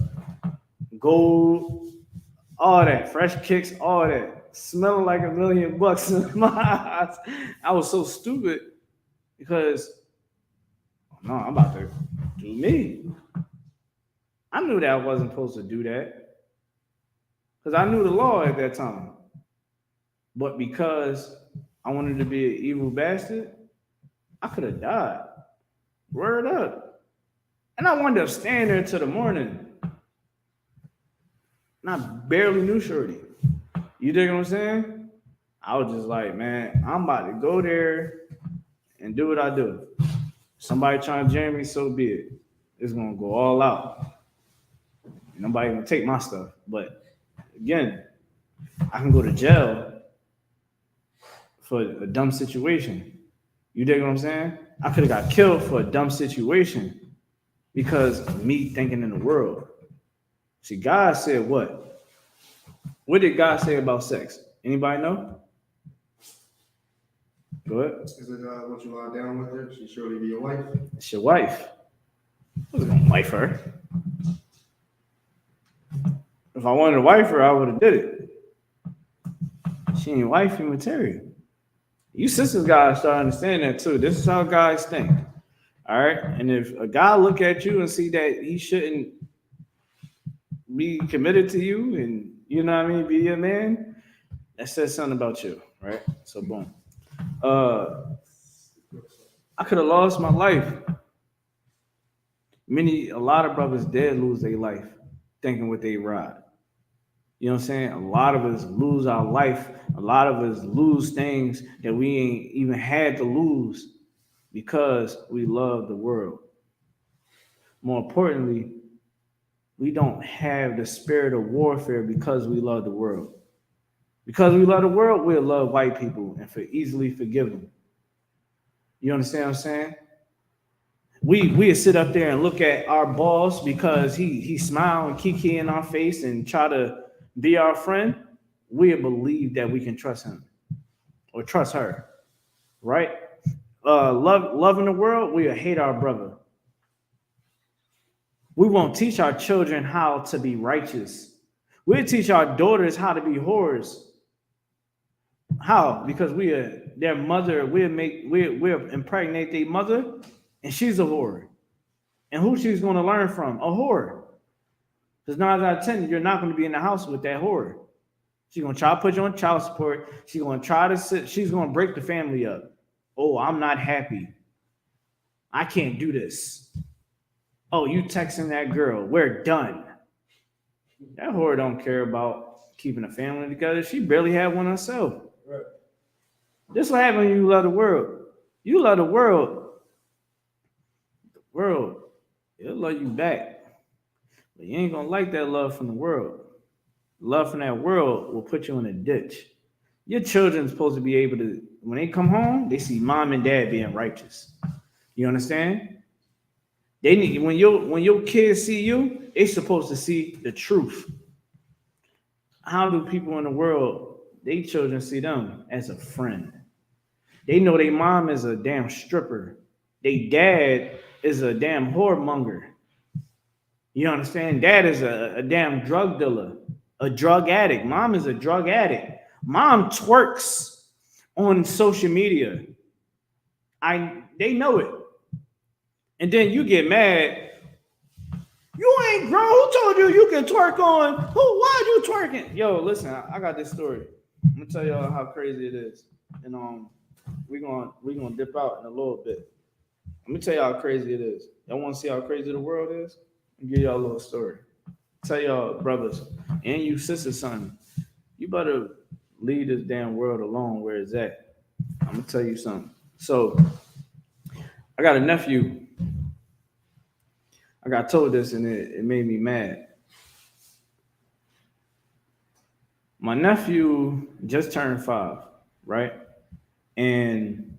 Gold, all that. Fresh kicks, all that. Smelling like $1 million in my eyes. I was so stupid because, no, I'm about to do me. I knew that I wasn't supposed to do that because I knew the law at that time. But because I wanted to be an evil bastard, I could have died. Word up. And I wound up staying there till the morning. And I barely knew Shorty. You dig what I'm saying? I was just like, man, I'm about to go there and do what I do. Somebody trying to jam me, so be it. It's going to go all out. Nobody going to take my stuff. But again, I can go to jail for a dumb situation. You dig what I'm saying? I could have got killed for a dumb situation because of me thinking in the world. See, God said what? What did God say about sex? Anybody know? Go ahead. Is it once you lie down with her, she surely be your wife? It's your wife. I wasn't gonna wife her. If I wanted to wife her, I would have did it. She ain't wifey material. You sisters gotta start understanding that too. This is how guys think. All right. And if a guy look at you and see that he shouldn't be committed to you and you know what I mean, be your man, that says something about you, right? So boom. I could have lost my life. A lot of brothers did lose their life thinking what they ride. You know what I'm saying? A lot of us lose our life. A lot of us lose things that we ain't even had to lose because we love the world. More importantly, we don't have the spirit of warfare because we love the world. Because we love the world, we'll love white people and easily forgive them. You understand what I'm saying? We sit up there and look at our boss because he smile and kiki in our face and try to be our friend. We believe that we can trust him or trust her, right? Loving the world, we hate our brother. We won't teach our children how to be righteous. We'll teach our daughters how to be whores. How? Because we are their mother. We'll impregnate their mother, and she's a whore. And who she's going to learn from? A whore. Because 9 out of 10, you're not going to be in the house with that whore. She's going to try to put you on child support. She's going to try to sit. She's going to break the family up. Oh, I'm not happy. I can't do this. Oh, you texting that girl. We're done. That whore don't care about keeping a family together. She barely had one herself. Right. This what happens when you love the world. You love the world. The world, it'll love you back. But you ain't gonna like that love from the world. Love from that world will put you in a ditch. Your children's supposed to be able to, when they come home, they see mom and dad being righteous. You understand? They need when your kids see you, they supposed to see the truth. How do people in the world, they children see them as a friend? They know their mom is a damn stripper. Their dad is a damn whoremonger. You understand? Dad is a damn drug dealer, a drug addict. Mom is a drug addict. Mom twerks on social media. They know it. And then you get mad. You ain't grown. Who told you you can twerk on? Why are you twerking? Yo, listen, I got this story. I'm gonna tell y'all how crazy it is. And we're gonna dip out in a little bit. Let me tell y'all how crazy it is. Y'all want to see how crazy the world is? I'll give y'all a little story. Tell y'all brothers and you sisters something. You better leave this damn world alone where it's at. I'm gonna tell you something. So I got a nephew. I got told this and it made me mad. My nephew just turned 5, right? And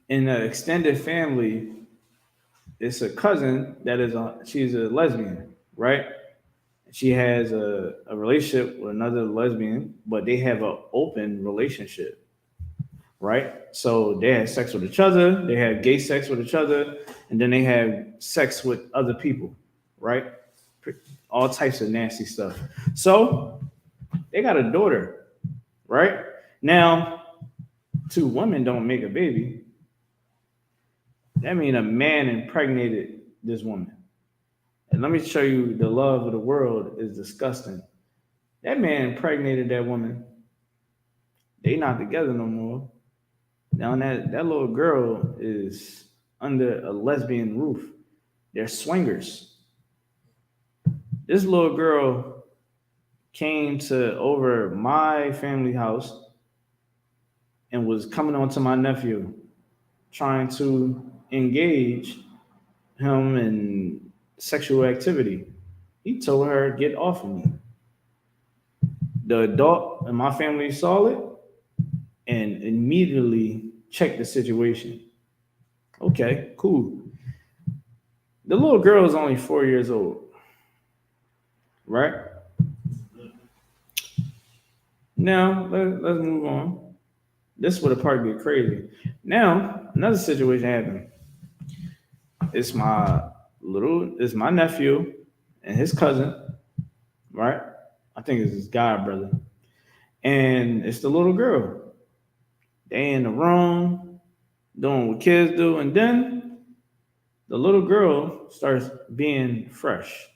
in the extended family, it's a cousin that she's a lesbian, right? She has a relationship with another lesbian, but they have an open relationship, right? So they have sex with each other, they have gay sex with each other, and then they have sex with other people, right? All types of nasty stuff. So they got a daughter, right? Now, 2 women don't make a baby. That means a man impregnated this woman. And let me show you the love of the world is disgusting. That man impregnated that woman. They not together no more. Now that little girl is under a lesbian roof. They're swingers. This little girl came to over my family house and was coming on to my nephew, trying to engage him in sexual activity. He told her, "Get off of me." The adult in my family saw it and immediately checked the situation. Okay, cool. The little girl is only 4 years old, right? Now, let's move on. This is where the part get crazy. Now, another situation happened. It's my nephew and his cousin, right? I think it's his god brother. And it's the little girl. They in the room doing what kids do, and then the little girl starts being fresh,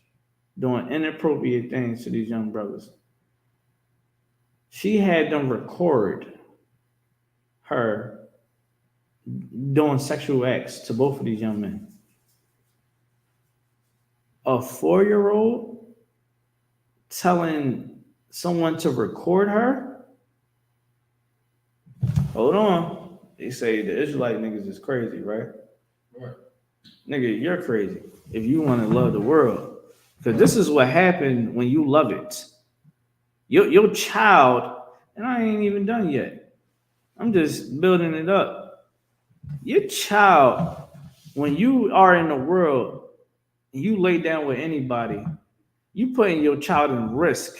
doing inappropriate things to these young brothers. She had them record her doing sexual acts to both of these young men. A 4-year-old telling someone to record her? Hold on. They say the Israelite niggas is crazy, right? Right. Nigga, you're crazy if you want to love the world. Because this is what happened when you love it. Your child, and I ain't even done yet. I'm just building it up. Your child, when you are in the world and you lay down with anybody, you putting your child in risk.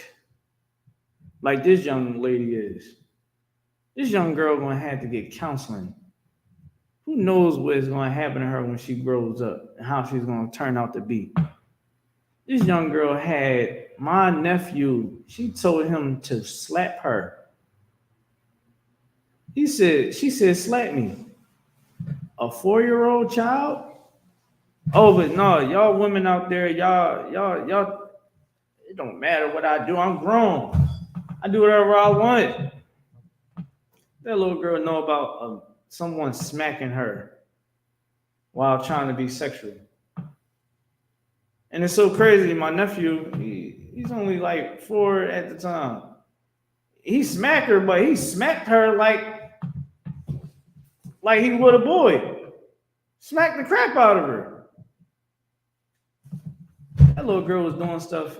Like this young lady is. This young girl gonna have to get counseling. Who knows what is gonna happen to her when she grows up and how she's gonna turn out to be. This young girl had my nephew, she told him to slap her. She said, slap me. A 4-year-old child? Oh, but no, y'all women out there, y'all, it don't matter what I do. I'm grown. I do whatever I want. That little girl know about someone smacking her while trying to be sexual. And it's so crazy. My nephew, he's only like 4 at the time. He smacked her, but he smacked her like he would a boy. Smacked the crap out of her. That little girl was doing stuff.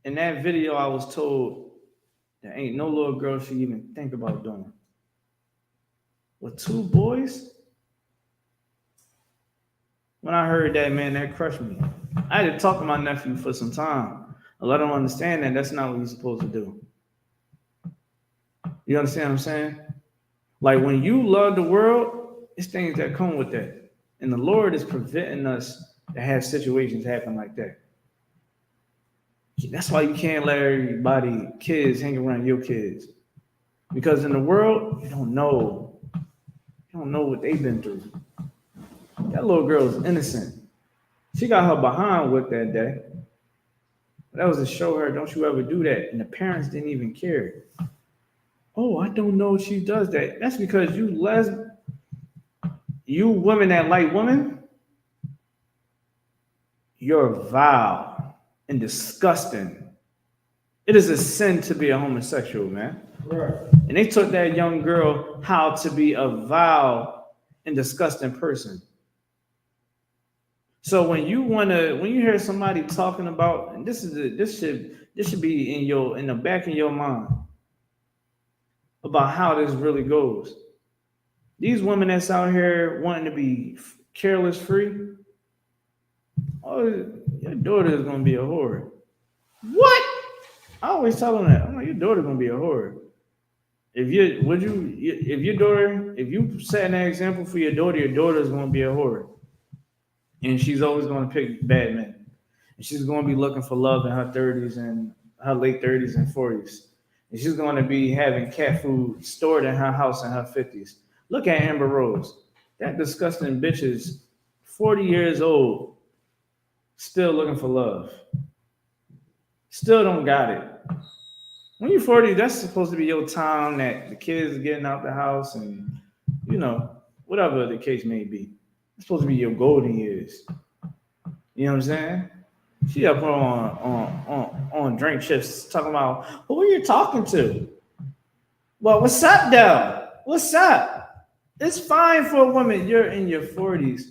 In that video, I was told there ain't no little girl should even think about doing. With 2 boys? When I heard that, man, that crushed me. I had to talk to my nephew for some time. I let him understand that that's not what he's supposed to do. You understand what I'm saying? Like when you love the world, it's things that come with that. And the Lord is preventing us to have situations happen like that. That's why you can't let everybody, kids, hang around your kids. Because in the world, you don't know. You don't know what they've been through. That little girl is innocent. She got her behind whipped that day. That was to show her, don't you ever do that. And the parents didn't even care. Oh, I don't know if she does that. That's because you women that like women, you're vile and disgusting. It is a sin to be a homosexual, man. Right. And they taught that young girl how to be a vile and disgusting person. So when you hear somebody talking about, and this should be in the back of your mind about how this really goes. These women that's out here wanting to be careless free, oh, your daughter is gonna be a whore. What? I always tell them that. I'm like, your daughter's gonna be a whore. If you set an example for your daughter's gonna be a whore. And she's always gonna pick bad men. And she's gonna be looking for love in her 30s and her late 30s and 40s. And she's gonna be having cat food stored in her house in her 50s. Look at Amber Rose. That disgusting bitch is 40 years old, still looking for love. Still don't got it. When you're 40, that's supposed to be your time that the kids are getting out the house and, whatever the case may be. It's supposed to be your golden years. You know what I'm saying? She up on drink shifts talking about, who are you talking to? Well, what's up, though? What's up? It's fine for a woman. You're in your 40s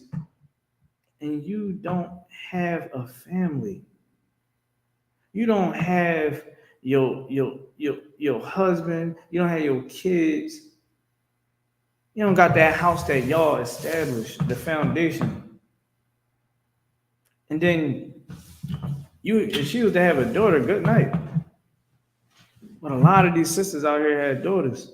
and you don't have a family. You don't have your husband. You don't have your kids. You don't got that house that y'all established, the foundation. And then if she was to have a daughter, good night. But a lot of these sisters out here had daughters.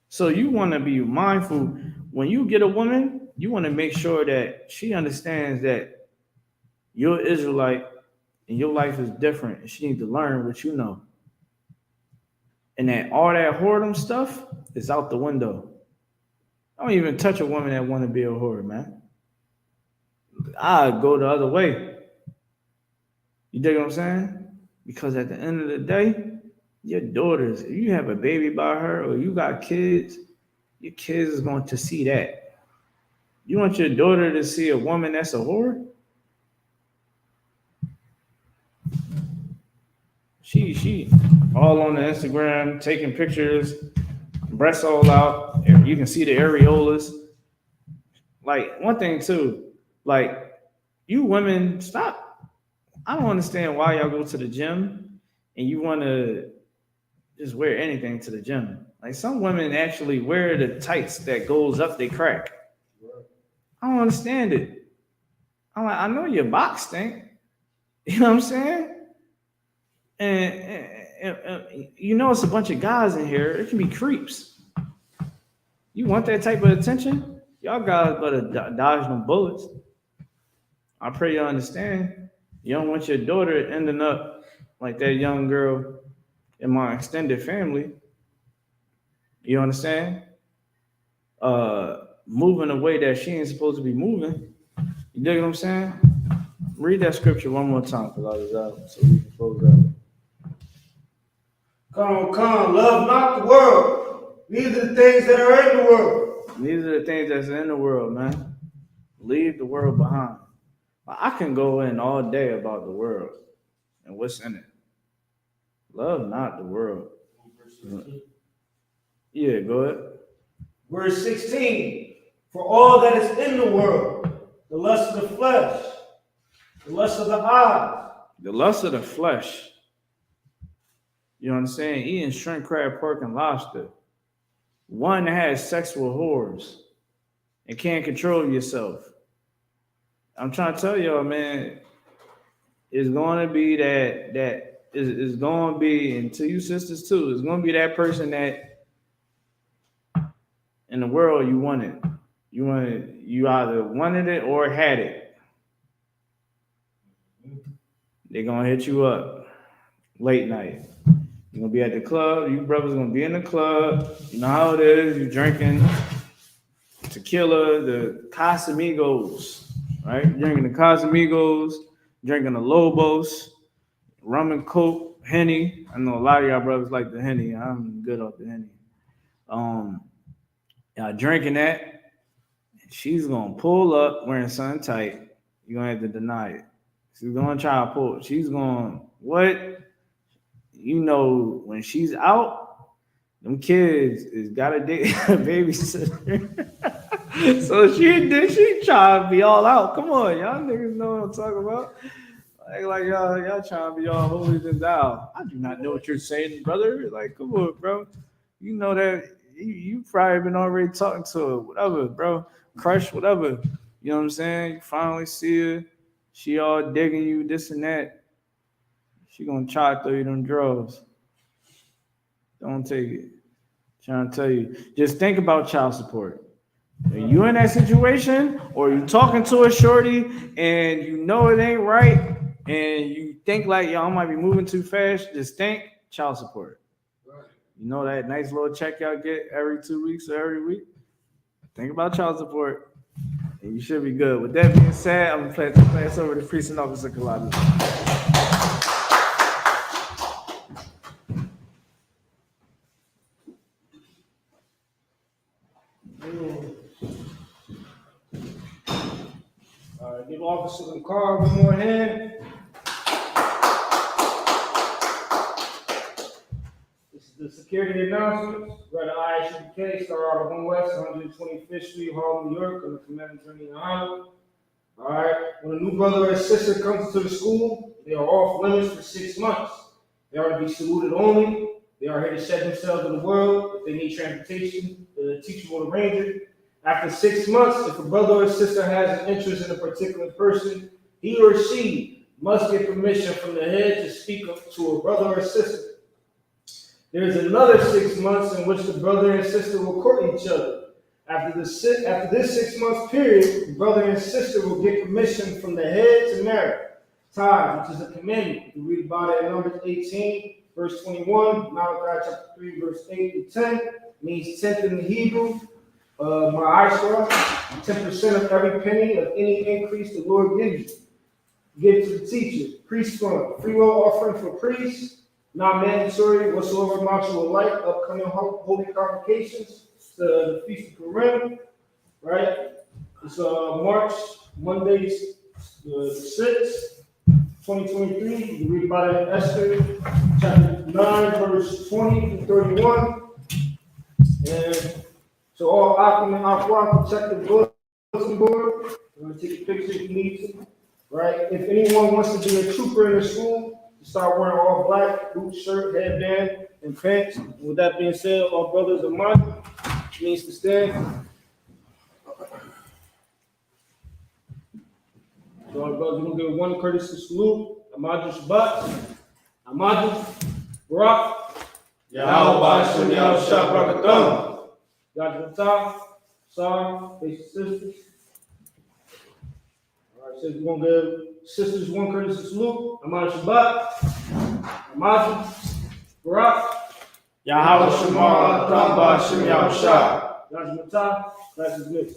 So you want to be mindful. When you get a woman, you want to make sure that she understands that you're Israelite and your life is different. And she needs to learn what you know. And that all that whoredom stuff is out the window. Don't even touch a woman that want to be a whore, man. I go the other way. You dig what I'm saying? Because at the end of the day, your daughters, if you have a baby by her or you got kids, your kids is going to see that. You want your daughter to see a woman that's a whore? She all on the Instagram taking pictures, breasts all out. You can see the areolas. Like, one thing too, like, you women, stop. I don't understand why y'all go to the gym and you want to just wear anything to the gym. Like, some women actually wear the tights that goes up their crack. I don't understand it. I'm like, I know your box stink. You know what I'm saying? And you know it's a bunch of guys in here. It can be creeps. You want that type of attention? Y'all guys better dodge them bullets. I pray you understand. You don't want your daughter ending up like that young girl in my extended family. You understand? Moving a way that she ain't supposed to be moving. You dig what I'm saying? Read that scripture one more time for us out so we can close out. Come, love not the world. These are the things that are in the world. These are the things that's in the world, man. Leave the world behind. I can go in all day about the world and what's in it. Love not the world. Yeah, go ahead. Verse 16. For all that is in the world, the lust of the flesh, the lust of the eyes. The lust of the flesh. You know what I'm saying? Eating shrimp, crab, pork, and lobster. One that has sex with whores and can't control yourself. I'm trying to tell y'all, man, it's going to be that is going to be, and to you sisters too, it's going to be that person that in the world you wanted. You either wanted it or had it. They're going to hit you up late night. You're going to be at the club. You brothers going to be in the club. You know how it is. You're drinking tequila, the Casamigos, right? You're drinking the Casamigos, drinking the Lobos, rum and coke, Henny. I know a lot of y'all brothers like the Henny. I'm good off the Henny. Y'all drinking that. She's going to pull up wearing something tight. You're going to have to deny it. She's going to try to pull. She's going, what? You know, when she's out, them kids is got a babysitter. So she try to be all out. Come on, y'all niggas know what I'm talking about. Like y'all trying to be all holy than thou. I do not know what you're saying, brother. Like, come on, bro. You know that you probably been already talking to her, whatever, bro. Crush, whatever. You know what I'm saying? You finally see her. She all digging you, this and that. She gonna try to throw you them drugs. Don't take it. Trying to tell you. Just think about child support. Are you in that situation, or you talking to a shorty and you know it ain't right, and you think like y'all might be moving too fast? Just think child support. You know that nice little check y'all get every 2 weeks or every week? Think about child support, and you should be good. With that being said, I'm gonna pass over to Precinct Officer Kalani. Give Officer the car one more hand. This is the security announcements. We're at the Isupk, Star Out of 1 West, 125th Street, Harlem, New York, on the Command Attorney Honor. All right. When a new brother or sister comes to the school, they are off limits for 6 months. They are to be saluted only. They are here to shed themselves in the world. If they need transportation, the teacher will arrange it. After 6 months, if a brother or sister has an interest in a particular person, he or she must get permission from the head to speak to a brother or sister. There is another 6 months in which the brother and sister will court each other. After this 6 month period, the brother and sister will get permission from the head to marry. Tithe, which is a commandment. You read about it in Numbers 18, verse 21. Malachi chapter 3, verse 8 to 10 means tenth in the Hebrew. My Isupk, 10% of every penny of any increase the Lord gives you. Give to the teacher. Priest fund, free will offering for priests, not mandatory whatsoever amount you would like. Upcoming holy convocations, the Feast of Purim, right? It's March, Mondays, the 6th, 2023. You read about it in Esther, chapter 9, verse 20 to 31. And so all Akim and Afwa can check the bulletin board. I'm going to take a picture if you need to. Right? If anyone wants to be a trooper in the school, start wearing all black, boot, shirt, headband, and pants. With that being said, all brothers and mine needs to stand. So our brothers, we're gonna give one courtesy salute. Amadu Shabbat, Amadu, Barak, Yahweh Shem Yahushua Barakatam. Yajmatah, Sar, face the sisters. All right, so we're gonna give sisters one courtesy salute. Amadu Shabbat, Amadu, Barak, Yahweh Shema, Tamba, Shem Yahushua. Yajmatah, class is good.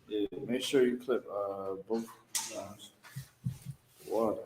Yeah, make sure you clip both times. Water.